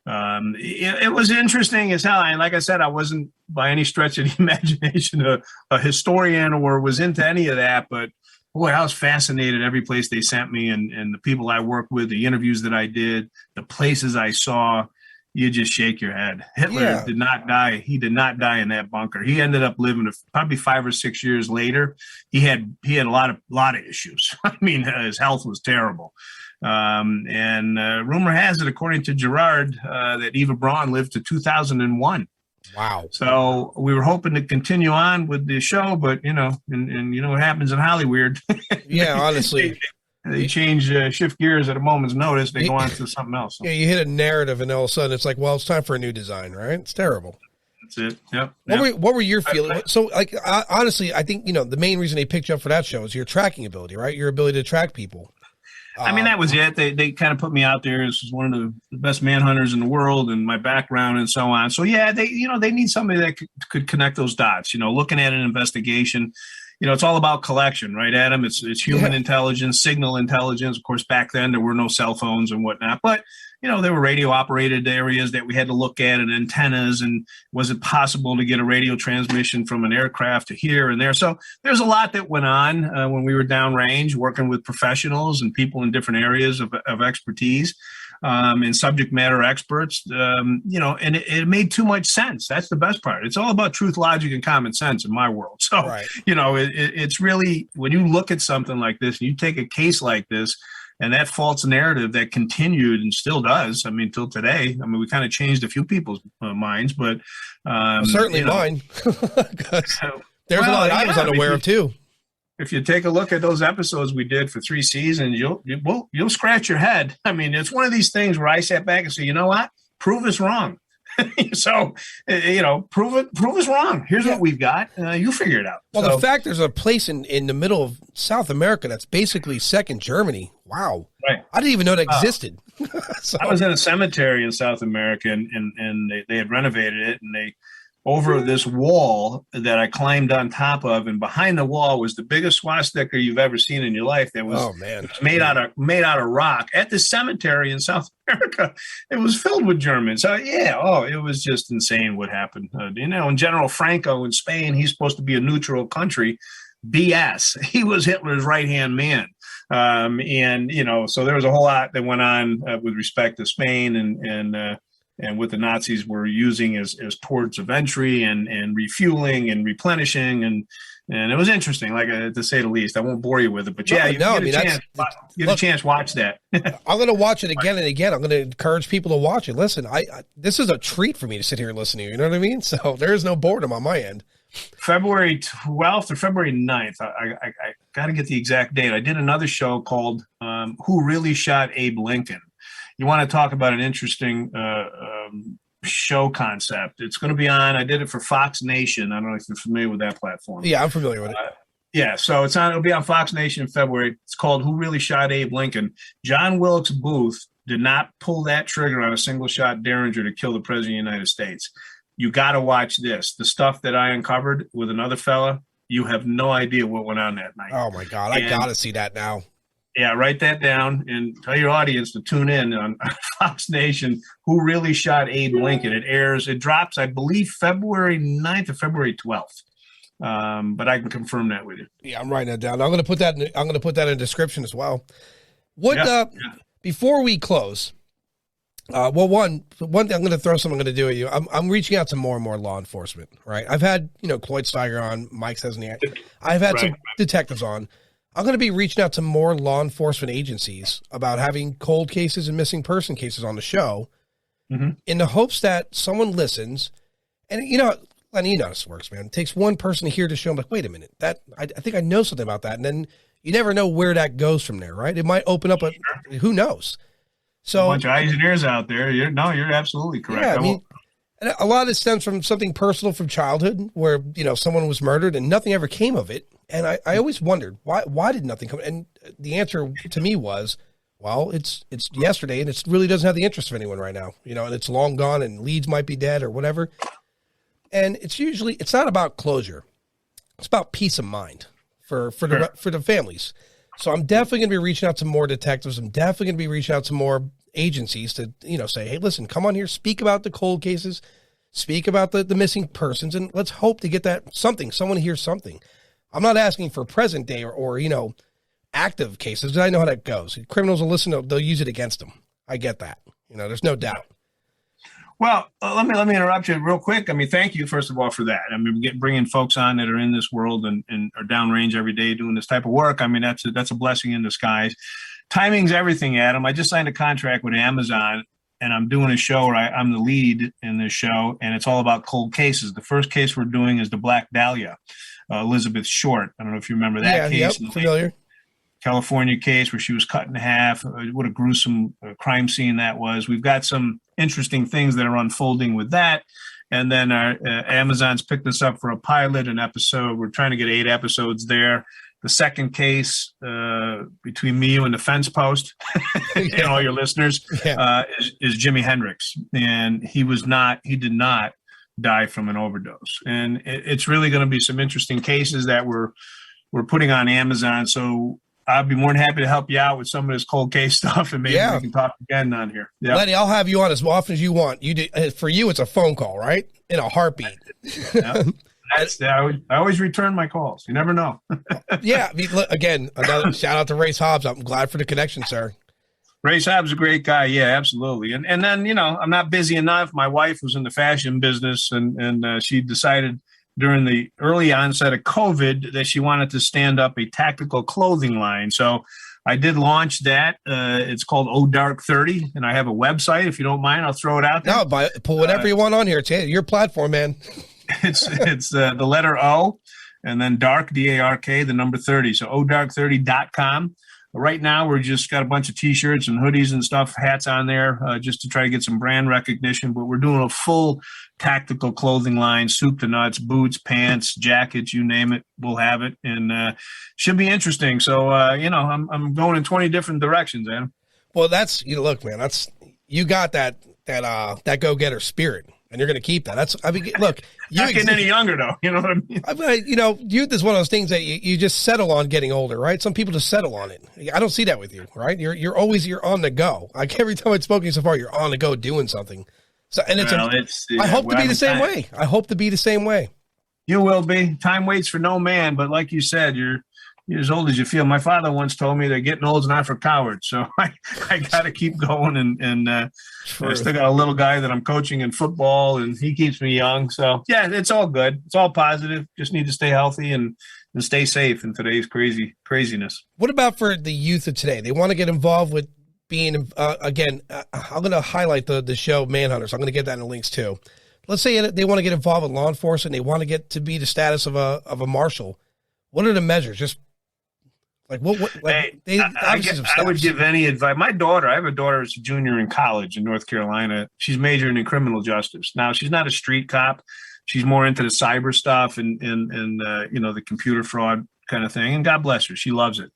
Speaker 2: it was interesting as hell. And like I said, I wasn't by any stretch of the imagination a historian or was into any of that. But boy, I was fascinated every place they sent me and the people I worked with, the interviews that I did, the places I saw. You just shake your head. Hitler did not die. He did not die in that bunker. He ended up living probably 5 or 6 years later. He had a lot of issues. I mean, his health was terrible. And rumor has it, according to Gerard, that Eva Braun lived to 2001.
Speaker 1: Wow.
Speaker 2: So we were hoping to continue on with the show, but and you know what happens in Hollywood.
Speaker 1: Yeah, honestly.
Speaker 2: They change shift gears at a moment's notice. They go on to something else.
Speaker 1: Yeah, you hit a narrative and all of a sudden it's like, well, it's time for a new design, right? It's terrible.
Speaker 2: That's it. Yep.
Speaker 1: What were your feelings? So, like, honestly, I think, the main reason they picked you up for that show is your tracking ability, right? Your ability to track people.
Speaker 2: I mean, that was it. They kind of put me out there as one of the best manhunters in the world and my background and so on. So, yeah, they need somebody that could connect those dots, looking at an investigation. It's all about collection, right, Adam? It's human intelligence, signal intelligence. Of course, back then there were no cell phones and whatnot, but there were radio operated areas that we had to look at and antennas, and was it possible to get a radio transmission from an aircraft to here and there? So there's a lot that went on when we were downrange, working with professionals and people in different areas of expertise. And subject matter experts, and it made too much sense. That's the best part. It's all about truth, logic, and common sense in my world. So, right. It's really, when you look at something like this, and you take a case like this, and that false narrative that continued and still does, I mean, till today, I mean, we kind of changed a few people's minds, but
Speaker 1: certainly mine. There's a lot I was unaware of too.
Speaker 2: If you take a look at those episodes we did for 3 seasons, you'll scratch your head. I mean, it's one of these things where I sat back and say, you know what? Prove us wrong. So, prove us wrong. Here's what we've got. You figure it out.
Speaker 1: Well, the fact there's a place in the middle of South America that's basically second Germany. Wow.
Speaker 2: Right.
Speaker 1: I didn't even know that existed.
Speaker 2: So. I was in a cemetery in South America, and they had renovated it, and they over this wall that I climbed on top of, and behind the wall was the biggest swastika you've ever seen in your life. That was made out of rock at the cemetery in South America. It was filled with Germans. So it was just insane what happened. And General Franco in Spain, he's supposed to be a neutral country. BS. He was Hitler's right-hand man. So there was a whole lot that went on with respect to Spain and what the Nazis were using as ports of entry and refueling and replenishing. And it was interesting, to say the least. I won't bore you with it, but get a chance, watch that.
Speaker 1: I'm going to watch it again and again. I'm going to encourage people to watch it. Listen, this is a treat for me to sit here and listen to you. You know what I mean? So there is no boredom on my end.
Speaker 2: February 12th or February 9th. I got to get the exact date. I did another show called Who Really Shot Abe Lincoln? You want to talk about an interesting show concept. It's going to be on, I did it for Fox Nation. I don't know if you're familiar with that platform.
Speaker 1: Yeah, I'm familiar with it.
Speaker 2: Yeah, so it'll be on Fox Nation in February. It's called Who Really Shot Abe Lincoln. John Wilkes Booth did not pull that trigger on a single shot Derringer to kill the president of the United States. You got to watch this. The stuff that I uncovered with another fella, you have no idea what went on that night.
Speaker 1: Oh my God, I got to see that now.
Speaker 2: Yeah, write that down and tell your audience to tune in on Fox Nation. Who Really Shot Abe Lincoln? It drops, I believe, February 9th or February 12th. But I can confirm that with you.
Speaker 1: Yeah, I'm writing that down. I'm going to put that in the description as well. Before we close, one thing I'm going to throw something I'm going to do at you. I'm reaching out to more and more law enforcement, right? I've had, Cloyd Steiger on, Mike Sesniak. I've had some detectives on. I'm going to be reaching out to more law enforcement agencies about having cold cases and missing person cases on the show in the hopes that someone listens. And, Lenny, you know how this works, man. It takes one person to hear the show. I'm like, wait a minute, I think I know something about that. And then you never know where that goes from there, right? It might open up who knows? So
Speaker 2: a bunch of eyes and ears out there. You're absolutely correct.
Speaker 1: Yeah, I mean, and a lot of it stems from something personal from childhood where, someone was murdered and nothing ever came of it. And I always wondered why did nothing come? And the answer to me was, well, it's yesterday and it really doesn't have the interest of anyone right now, and it's long gone and leads might be dead or whatever. And it's not about closure. It's about peace of mind for the families. So I'm definitely going to be reaching out to more detectives. I'm definitely going to be reaching out to more agencies to, say, hey, listen, come on here, speak about the cold cases, speak about the missing persons, and let's hope to get that someone hears something. I'm not asking for present day or active cases. I know how that goes. Criminals will listen, they'll use it against them. I get that. There's no doubt.
Speaker 2: Well, let me interrupt you real quick. I mean, thank you, first of all, for that. I mean, bringing folks on that are in this world and are downrange every day doing this type of work. I mean, that's a blessing in disguise. Timing's everything, Adam. I just signed a contract with Amazon, and I'm doing a show where I'm the lead in this show, and it's all about cold cases. The first case we're doing is the Black Dahlia, Elizabeth Short. I don't know if you remember that case.
Speaker 1: Yep, familiar.
Speaker 2: California case where she was cut in half. What a gruesome crime scene that was. We've got some interesting things that are unfolding with that. And then Amazon's picked us up for a pilot, an episode. We're trying to get 8 episodes there. The second case between me, you, and the fence post, and all your listeners, is Jimi Hendrix. And he did not die from an overdose. And it's really going to be some interesting cases that we're putting on Amazon. So I'd be more than happy to help you out with some of this cold case stuff, and maybe we can talk again on here. Yeah.
Speaker 1: Lenny, I'll have you on as often as you want. For you, it's a phone call, right? In a heartbeat.
Speaker 2: Yeah. I always return my calls. You never know.
Speaker 1: Yeah. I mean, look, again, another shout out to Race Hobbs. I'm glad for the connection, sir.
Speaker 2: Race Hobbs is a great guy. Yeah, absolutely. And then, I'm not busy enough. My wife was in the fashion business, and she decided during the early onset of COVID that she wanted to stand up a tactical clothing line. So I did launch that. It's called O Dark 30, and I have a website. If you don't mind, I'll throw it out there.
Speaker 1: No, pull whatever you want on here. It's your platform, man.
Speaker 2: It's the letter O and then dark, D-A-R-K, the number 30. So odark30.com. Right now, we're just got a bunch of T-shirts and hoodies and stuff, hats on there, just to try to get some brand recognition. But we're doing a full tactical clothing line, soup to nuts, boots, pants, jackets, you name it, we'll have it, and should be interesting. So, I'm going in 20 different directions, Adam.
Speaker 1: Well, that's look, man, you got that go-getter spirit. And you're going to keep that. Look,
Speaker 2: you're not getting any younger, though. You know what I mean?
Speaker 1: Youth is one of those things that you just settle on getting older, right? Some people just settle on it. I don't see that with you, right? You're always on the go. Like every time I've spoken to you so far, you're on the go doing something. So, and I hope to be the same way. I hope to be the same way.
Speaker 2: You will be. Time waits for no man, but like you said, you're as old as you feel. My father once told me that getting old is not for cowards. So I got to keep going. And I still got a little guy that I'm coaching in football, and he keeps me young. So, yeah, it's all good. It's all positive. Just need to stay healthy and stay safe in today's craziness.
Speaker 1: What about for the youth of today? They want to get involved with being, I'm going to highlight the show Manhunters. I'm going to get that in the links too. Let's say they want to get involved with law enforcement. They want to get to be the status of a marshal. What are the measures? Just like what? Like
Speaker 2: I would give any advice. I have a daughter who's a junior in college in North Carolina. She's majoring in criminal justice. Now, she's not a street cop. She's more into the cyber stuff and the computer fraud kind of thing. And God bless her. She loves it.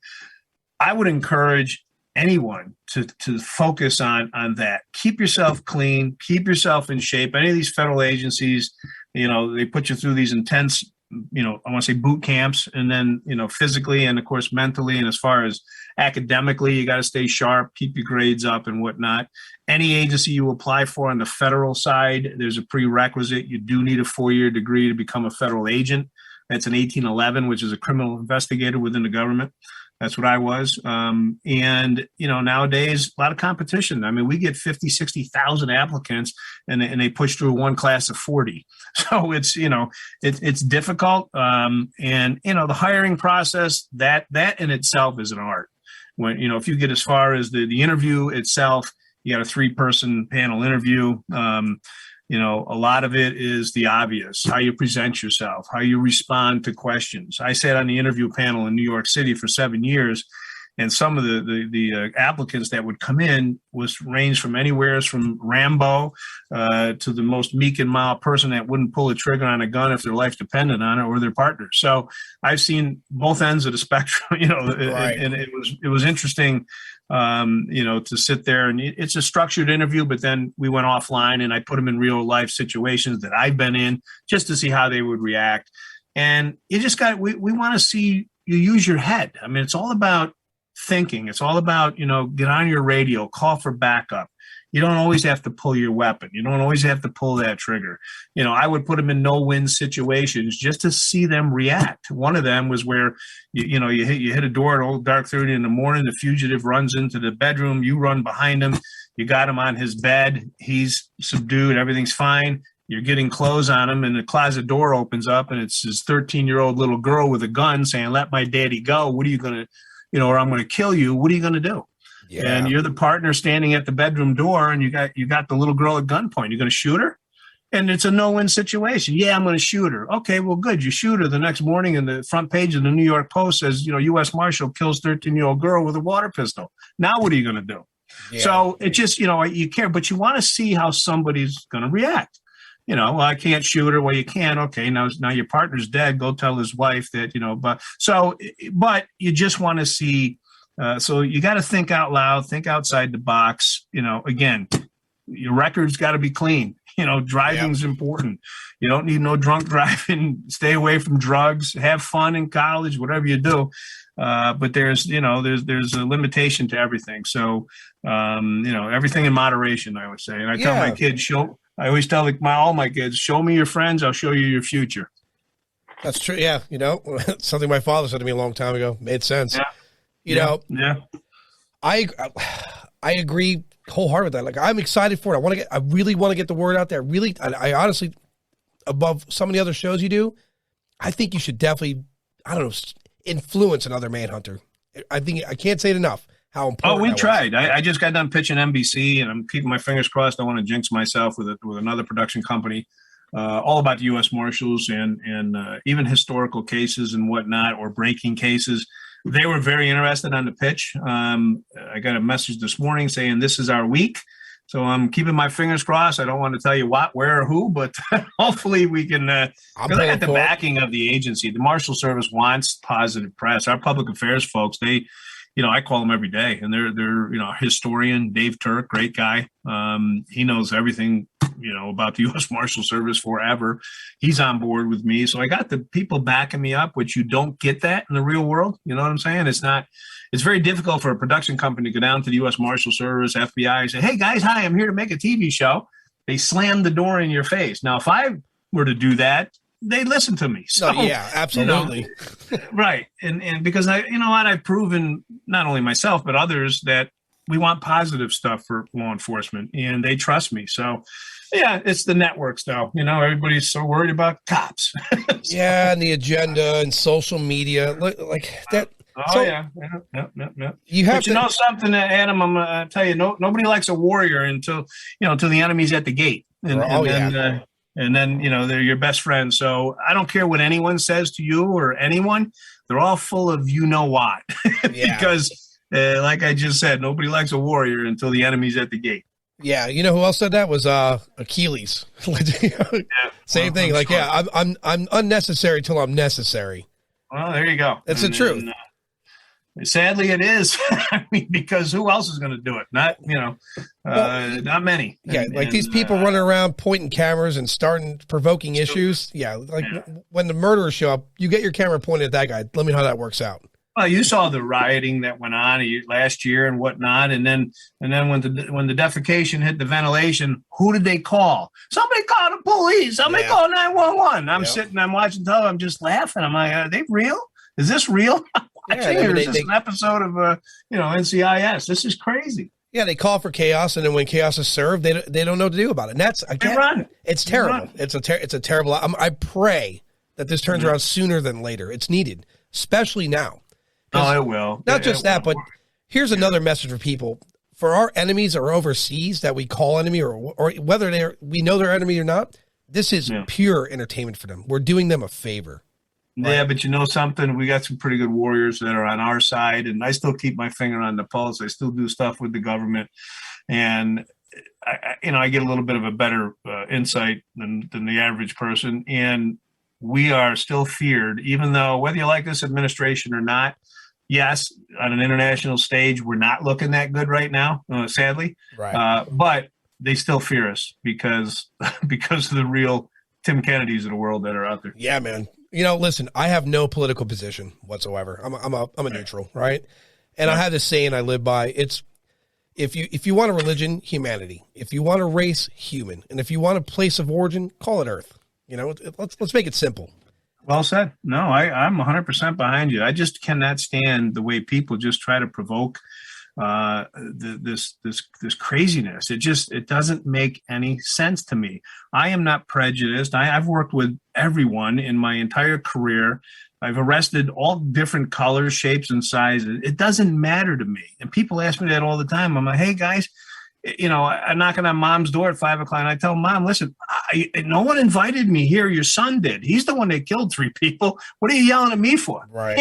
Speaker 2: I would encourage anyone to focus on that. Keep yourself clean, keep yourself in shape. Any of these federal agencies, they put you through these intense, I want to say boot camps, and then, physically and of course mentally, and as far as academically, you got to stay sharp, keep your grades up and whatnot. Any agency you apply for on the federal side, there's a prerequisite. You do need a 4-year degree to become a federal agent. That's an 1811, which is a criminal investigator within the government. That's what I was. And, nowadays, a lot of competition. I mean, we get 50, 60,000 applicants and they push through one class of 40. So it's, it's difficult. And, the hiring process, that in itself is an art. When, if you get as far as the interview itself, you got a 3-person panel interview. A lot of it is the obvious, how you present yourself, how you respond to questions. I sat on the interview panel in New York City for 7 years, and some of the applicants that would come in ranged from anywhere from Rambo to the most meek and mild person that wouldn't pull a trigger on a gun if their life depended on it, or their partner. So I've seen both ends of the spectrum, right. And it was interesting. To sit there, and it's a structured interview, but then we went offline and I put them in real life situations that I've been in just to see how they would react. And you just we want to see you use your head. I mean, it's all about thinking. It's all about, get on your radio, call for backup. You don't always have to pull your weapon. You don't always have to pull that trigger. I would put them in no-win situations just to see them react. One of them was where, you hit a door at old dark 30 in the morning. The fugitive runs into the bedroom. You run behind him. You got him on his bed. He's subdued. Everything's fine. You're getting clothes on him, and the closet door opens up, and it's his 13-year-old little girl with a gun saying, "Let my daddy go. What are you going to, or I'm going to kill you. What are you going to do?" Yeah. And you're the partner standing at the bedroom door, and you got the little girl at gunpoint. You're going to shoot her? And it's a no-win situation. Yeah, I'm going to shoot her. Okay, well, good. You shoot her. The next morning, in the front page of the New York Post says, U.S. Marshal kills 13-year-old girl with a water pistol. Now what are you going to do? Yeah. So it just, you care, but you want to see how somebody's going to react. Well, I can't shoot her. Well, you can. Okay, now your partner's dead. Go tell his wife that, but you just want to see. So you got to think out loud, think outside the box. Again, your record's got to be clean. Driving's important. You don't need no drunk driving. Stay away from drugs. Have fun in college, whatever you do. But there's a limitation to everything. So, everything in moderation, I would say. And I tell my kids, I always tell all my kids, show me your friends, I'll show you your future.
Speaker 1: That's true. Yeah. Something my father said to me a long time ago made sense. Yeah.
Speaker 2: Yeah.
Speaker 1: I agree wholeheartedly with that. Like, I'm excited for it. I really want to get the word out there. I honestly, above some of the other shows you do, I think you should definitely, influence another Manhunter. I can't say it enough how important.
Speaker 2: Oh, we tried. I just got done pitching NBC, and I'm keeping my fingers crossed. I want to jinx myself with another production company, all about the U.S. Marshals and even historical cases and whatnot, or breaking cases. They were very interested on the pitch. I got a message this morning saying this is our week. So I'm keeping my fingers crossed. I don't want to tell you what, where, or who, but hopefully we can. Because I got the backing of the agency. The Marshals Service wants positive press. Our public affairs folks, they, I call them every day, and they're historian Dave Turk, great guy. He knows everything, about the U.S. Marshals Service forever. He's on board with me. So I got the people backing me up, which you don't get that in the real world. You know what I'm saying? It's very difficult for a production company to go down to the U.S. Marshals Service, FBI, and say, "Hey guys, hi, I'm here to make a TV show." They slam the door in your face. Now, if I were to do that, they listen to me. So,
Speaker 1: yeah, absolutely.
Speaker 2: Right. And because I've proven not only myself, but others that we want positive stuff for law enforcement, and they trust me. So, yeah, it's the networks though. Everybody's so worried about cops.
Speaker 1: Yeah. And the agenda and social media like that.
Speaker 2: Oh, so, yeah. You have to know something, Adam. I'm going to tell you, nobody likes a warrior until the enemy's at the gate. And then, they're your best friend. So I don't care what anyone says to you or anyone. They're all full of what. Because, like I just said, nobody likes a warrior until the enemy's at the gate.
Speaker 1: Yeah. You know who else said that was Achilles. Same thing. I'm unnecessary till I'm necessary.
Speaker 2: Well, there you go.
Speaker 1: That's the truth.
Speaker 2: Sadly, it is. I mean, because who else is going to do it? Not, not many.
Speaker 1: Yeah, these people running around pointing cameras and starting provoking issues. Yeah, when the murderers show up, you get your camera pointed at that guy. Let me know how that works out.
Speaker 2: Well, you saw the rioting that went on last year and whatnot, and then when the defecation hit the ventilation, who did they call? Somebody called the police. Somebody called 911. I'm sitting, I'm watching television, I'm just laughing. I'm like, are they real? Is this real? Is this an episode of NCIS? This is crazy.
Speaker 1: Yeah, they call for chaos, and then when chaos is served, they don't know what to do about it. And that's it's terrible. It's a terrible. I pray that this turns around sooner than later. It's needed, especially now.
Speaker 2: Oh, it will.
Speaker 1: Not just that, but here's another message for people. For our enemies that are overseas that we call enemy, or whether we know they're enemy or not, this is pure entertainment for them. We're doing them a favor. Right?
Speaker 2: Yeah, but you know something? We got some pretty good warriors that are on our side, and I still keep my finger on the pulse. I still do stuff with the government, and I get a little bit of a better insight than the average person, and we are still feared, even though whether you like this administration or not. Yes, on an international stage, we're not looking that good right now, sadly.
Speaker 1: Right.
Speaker 2: But they still fear us because of the real Tim Kennedys of the world that are out there.
Speaker 1: Yeah, man. Listen, I have no political position whatsoever. I'm a neutral, right? And I have this saying I live by. It's if you want a religion, humanity. If you want a race, human. And if you want a place of origin, call it Earth. Let's make it simple.
Speaker 2: Well said. No, I'm 100% behind you. I just cannot stand the way people just try to provoke this craziness. It doesn't make any sense to me. I am not prejudiced. I've worked with everyone in my entire career. I've arrested all different colors, shapes, and sizes. It doesn't matter to me. And people ask me that all the time. I'm like, hey guys, I'm knocking on mom's door at 5 o'clock and I tell mom, listen, no one invited me here. Your son did. He's the one that killed 3 people. What are you yelling at me for?
Speaker 1: Right.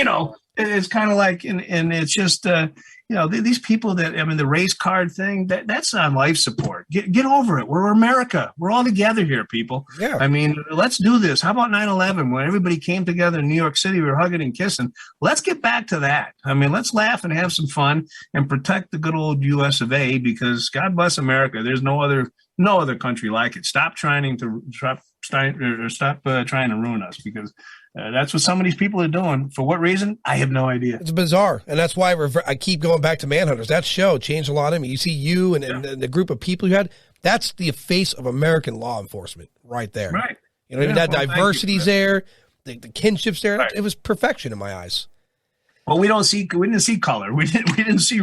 Speaker 2: It's kind of like, and it's just, these people the race card thing, that's on life support. Get over it. We're America. We're all together here, people.
Speaker 1: Yeah.
Speaker 2: Let's do this. How about 9/11 when everybody came together in New York City? We were hugging and kissing. Let's get back to that. Let's laugh and have some fun and protect the good old US of A, because God bless America. There's no other country like it. Stop trying to ruin us, because that's what some of these people are doing. For what reason? I have no idea.
Speaker 1: It's bizarre. And that's why I keep going back to Manhunters. That show changed a lot of me. You see you and the group of people you had, that's the face of American law enforcement right there.
Speaker 2: Right.
Speaker 1: That diversity's there, the kinship's there. Right. It was perfection in my eyes.
Speaker 2: Well, we didn't see color. We didn't see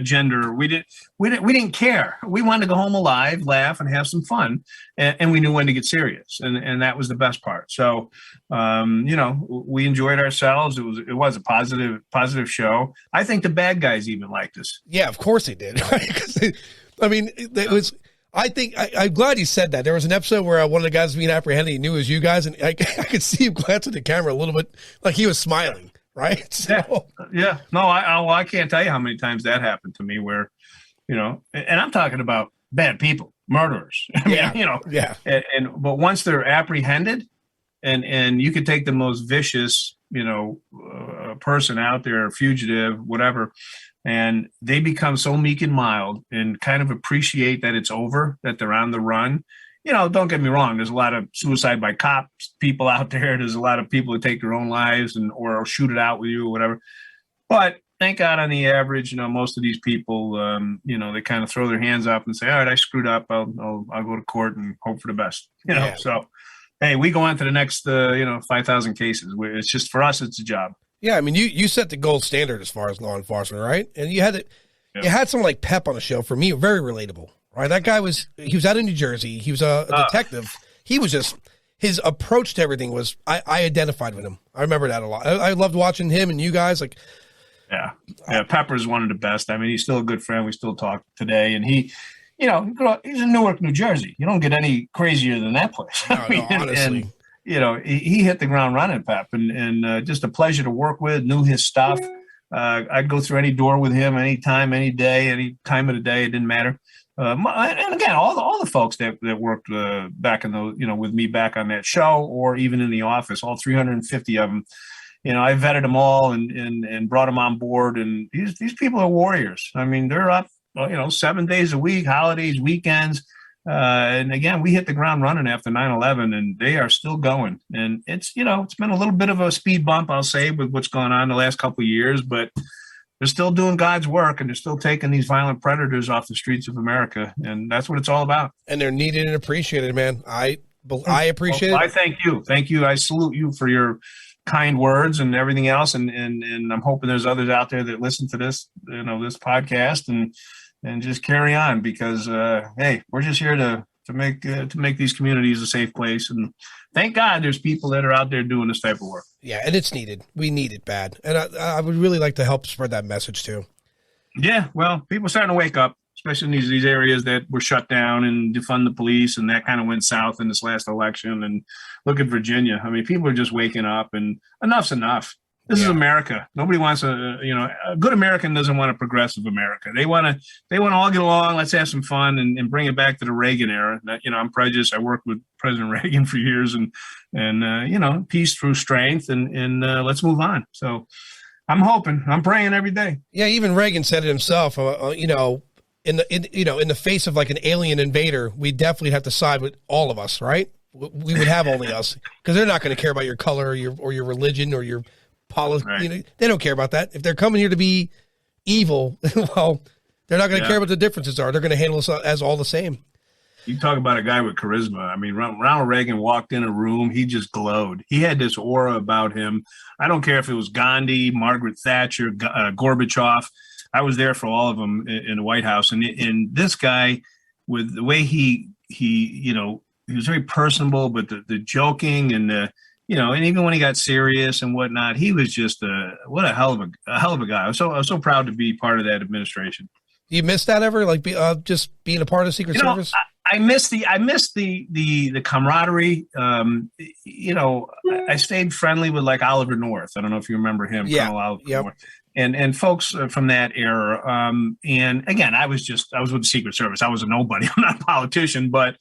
Speaker 2: gender. We didn't care. We wanted to go home alive, laugh, and have some fun, and we knew when to get serious, and that was the best part. So, we enjoyed ourselves. It was a positive show. I think the bad guys even liked us.
Speaker 1: Yeah, of course they did. It was. I think I'm glad you said that. There was an episode where one of the guys being apprehended, he knew it was you guys, and I could see him glance at the camera a little bit, like he was smiling. Right. So.
Speaker 2: Yeah. No, I can't tell you how many times that happened to me where, and I'm talking about bad people, murderers. But once they're apprehended and you could take the most vicious, person out there, fugitive, whatever, and they become so meek and mild and kind of appreciate that it's over, that they're on the run. Don't get me wrong. There's a lot of suicide by cops people out there. There's a lot of people who take their own lives or shoot it out with you or whatever. But thank God on the average, most of these people, they kind of throw their hands up and say, all right, I screwed up. I'll go to court and hope for the best. So, hey, we go on to the next, 5,000 cases. It's just, for us, it's a job.
Speaker 1: Yeah. You set the gold standard as far as law enforcement, right? And you had you had someone like Pep on the show. For me, very relatable. Right, that guy was out of New Jersey. He was a detective. He was just, his approach to everything was, I identified with him. I remember that a lot. I loved watching him and you guys.
Speaker 2: Yeah. Pepper's one of the best. He's still a good friend. We still talk today. And he, he's in Newark, New Jersey. You don't get any crazier than that place.
Speaker 1: No, honestly.
Speaker 2: And, he hit the ground running, Pep, and just a pleasure to work with, knew his stuff. I'd go through any door with him, anytime, any day, any time of the day. It didn't matter. And again, all the folks that worked back in with me back on that show, or even in the office, all 350 of them, I vetted them all and brought them on board. And these people are warriors. I mean, they're up, 7 days a week, holidays, weekends. And again, we hit the ground running after 9/11, and they are still going. And it's been a little bit of a speed bump, I'll say, with what's gone on the last couple of years, but they're still doing God's work, and they're still taking these violent predators off the streets of America. And that's what it's all about.
Speaker 1: And they're needed and appreciated, man. I appreciate it.
Speaker 2: I thank you. Thank you. I salute you for your kind words and everything else. And I'm hoping there's others out there that listen to this, this podcast and just carry on, because, hey, we're just here to make these communities a safe place. And thank God there's people that are out there doing this type of work.
Speaker 1: Yeah. And it's needed. We need it bad. And I would really like to help spread that message too. Yeah.
Speaker 2: Well, people are starting to wake up, especially in these areas that were shut down and defund the police. And that kind of went south in this last election. And look at Virginia. I mean, people are just waking up, and enough's enough. This is America. Nobody wants a good American doesn't want a progressive America. They want to all get along. Let's have some fun and bring it back to the Reagan era. I'm prejudiced. I worked with President Reagan for years, and peace through strength, and let's move on. So I'm praying every day.
Speaker 1: Yeah. Even Reagan said it himself, in the face of like an alien invader, we definitely have to side with all of us, right? We would have only us, because they're not going to care about your color or your religion or your policy.
Speaker 2: Right.
Speaker 1: They don't care about that. If they're coming here to be evil, well, they're not going to care what the differences are. They're going to handle us as all the same.
Speaker 2: You talk about a guy with charisma. I mean, Ronald Reagan walked in a room, he just glowed. He had this aura about him. I don't care if it was Gandhi, Margaret Thatcher, Gorbachev. I was there for all of them in the White House. And this guy, with the way he was very personable, but the joking and and even when he got serious and whatnot, he was just what a hell of a guy. I was so proud to be part of that administration.
Speaker 1: Do you miss that ever? Like just being a part of Secret Service?
Speaker 2: I miss the camaraderie. I stayed friendly with like Oliver North. I don't know if you remember him.
Speaker 1: Yeah.
Speaker 2: Colonel Oliver
Speaker 1: Yep.
Speaker 2: North. And folks from that era. And again, I was with the Secret Service. I was a nobody. I'm not a politician, but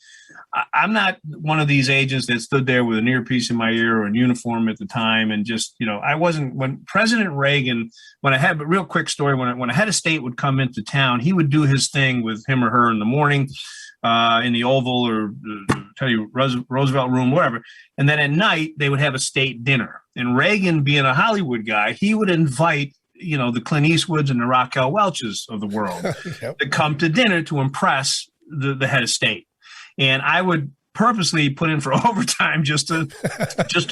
Speaker 2: I'm not one of these agents that stood there with an earpiece in my ear or a uniform at the time. And just, I wasn't, when President Reagan, a real quick story, when a head of state would come into town, he would do his thing with him or her in the morning, in the Oval or Roosevelt Room, wherever. And then at night they would have a state dinner. And Reagan, being a Hollywood guy, he would invite the Clint Eastwoods and the Raquel Welches of the world to come to dinner to impress the head of state. And I would purposely put in for overtime just to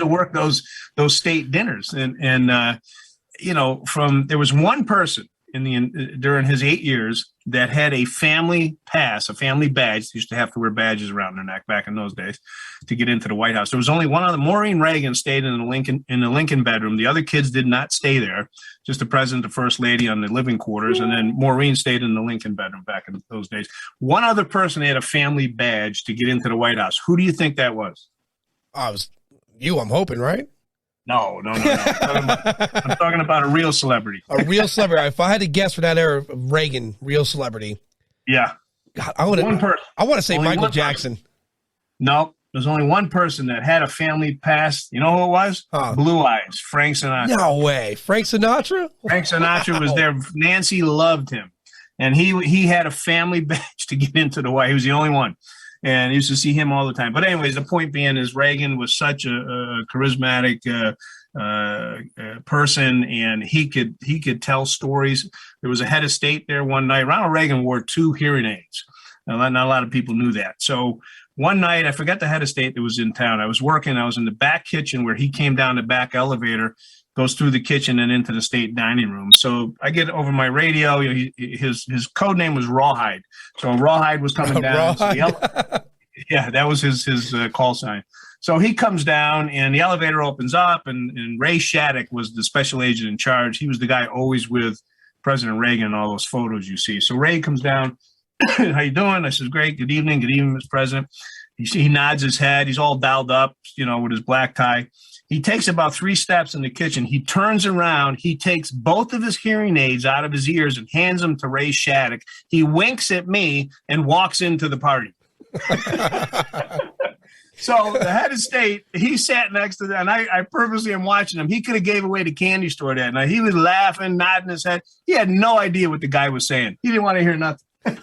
Speaker 2: work those state dinners. And there was one person during his 8 years that had a family pass, a family badge. They used to have to wear badges around their neck back in those days to get into the White House. There was only one other. Maureen Reagan stayed in the Lincoln bedroom. The other kids did not stay there. Just the president, the first lady on the living quarters, and then Maureen stayed in the Lincoln bedroom back in those days. One other person had a family badge to get into the White House. Who do you think that was?
Speaker 1: It was you, I'm hoping, right?
Speaker 2: No. I'm talking about a real celebrity.
Speaker 1: A real celebrity. If I had to guess for that era of Reagan, real celebrity.
Speaker 2: Yeah.
Speaker 1: God, I want to say only Michael Jackson.
Speaker 2: Person. No, there's only one person that had a family pass. You know who it was? Blue Eyes, Frank Sinatra.
Speaker 1: No way. Frank Sinatra?
Speaker 2: Frank Sinatra was there. Nancy loved him. And he had a family badge to get into the White House. He was the only one. And I used to see him all the time. But anyways, the point being is Reagan was such a charismatic person, and he could tell stories. There was a head of state there one night. Ronald Reagan wore 2 hearing aids. Now, not a lot of people knew that. So one night, I forgot the head of state that was in town. I was working. I was in the back kitchen where he came down the back elevator, goes through the kitchen and into the state dining room. So I get over my radio. His code name was Rawhide. So Rawhide was coming down. So yeah, that was his call sign. So he comes down and the elevator opens up, and Ray Shattuck was the special agent in charge. He was the guy always with President Reagan in all those photos you see. So Ray comes down. How you doing? I says, great. Good evening, Mr. President. He nods his head. He's all dialed up, with his black tie. He takes about 3 steps in the kitchen. He turns around. He takes both of his hearing aids out of his ears and hands them to Ray Shattuck. He winks at me and walks into the party. So the head of state, he sat next to them, and I purposely am watching him. He could have gave away the candy store that night. He was laughing, nodding his head. He had no idea what the guy was saying. He didn't want to hear nothing. But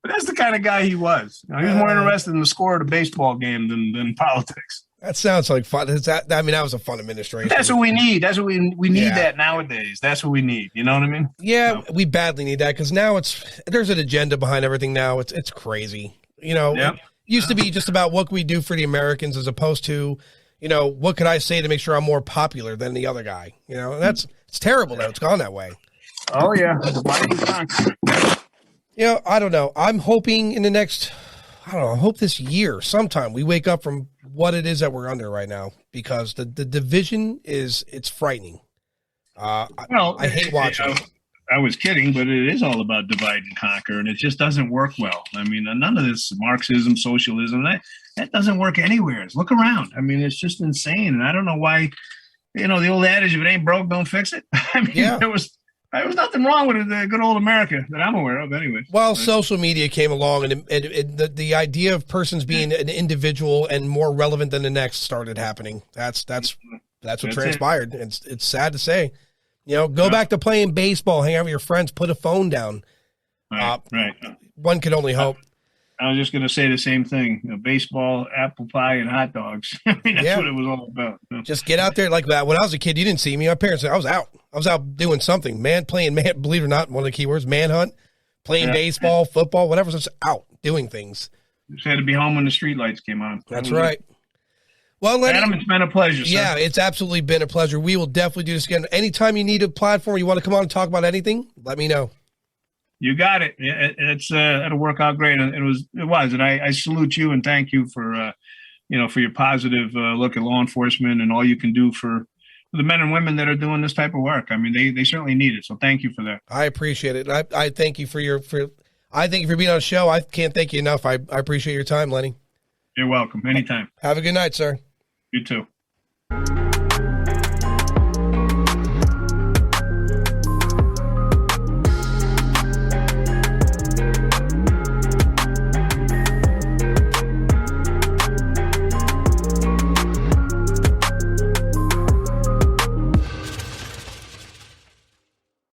Speaker 2: that's the kind of guy he was. He was more interested in the score of the baseball game than politics.
Speaker 1: That sounds like fun. That was a fun administration.
Speaker 2: That's what we need. That's what we need that nowadays. That's what we need. You know what I mean?
Speaker 1: Yeah, we badly need that because now there's an agenda behind everything now. It's crazy. It used to be just about what can we do for the Americans as opposed to, what could I say to make sure I'm more popular than the other guy? And it's terrible now. It's gone that way.
Speaker 2: Oh, yeah.
Speaker 1: I don't know. I'm hoping in the next, I hope this year sometime we wake up from what it is that we're under right now because the division it's frightening. I hate watching it.
Speaker 2: I was kidding, but it is all about divide and conquer, and it just doesn't work well. I mean, none of this Marxism, socialism, that doesn't work anywhere. Look around. I mean, it's just insane, and I don't know why, the old adage, if it ain't broke, don't fix it. I mean, there was nothing wrong with the good old America that I'm aware of anyway.
Speaker 1: Well, social media came along, and the idea of persons being an individual and more relevant than the next started happening. That's what transpired. It's sad to say. Go back to playing baseball, hang out with your friends, put a phone down.
Speaker 2: Right.
Speaker 1: One could only hope.
Speaker 2: I was just going to say the same thing. Baseball, apple pie, and hot dogs. I mean, that's what it was all about.
Speaker 1: Just get out there like that. When I was a kid, you didn't see me. My parents said I was out. I was out doing something. Believe it or not, one of the keywords, manhunt, playing baseball, football, whatever. Just out doing things.
Speaker 2: Just had to be home when the street lights came on.
Speaker 1: That's right. Well, Lenny,
Speaker 2: Adam, it's been a pleasure, sir.
Speaker 1: Yeah, it's absolutely been a pleasure. We will definitely do this again. Anytime you need a platform, you want to come on and talk about anything, let me know.
Speaker 2: You got it. It'll work out great. And it was. And I salute you and thank you for, for your positive look at law enforcement and all you can do for the men and women that are doing this type of work. I mean, they certainly need it. So thank you for that.
Speaker 1: I appreciate it. I thank you for I thank you for being on the show. I can't thank you enough. I appreciate your time, Lenny.
Speaker 2: You're welcome. Anytime.
Speaker 1: Have a good night, sir.
Speaker 2: You too.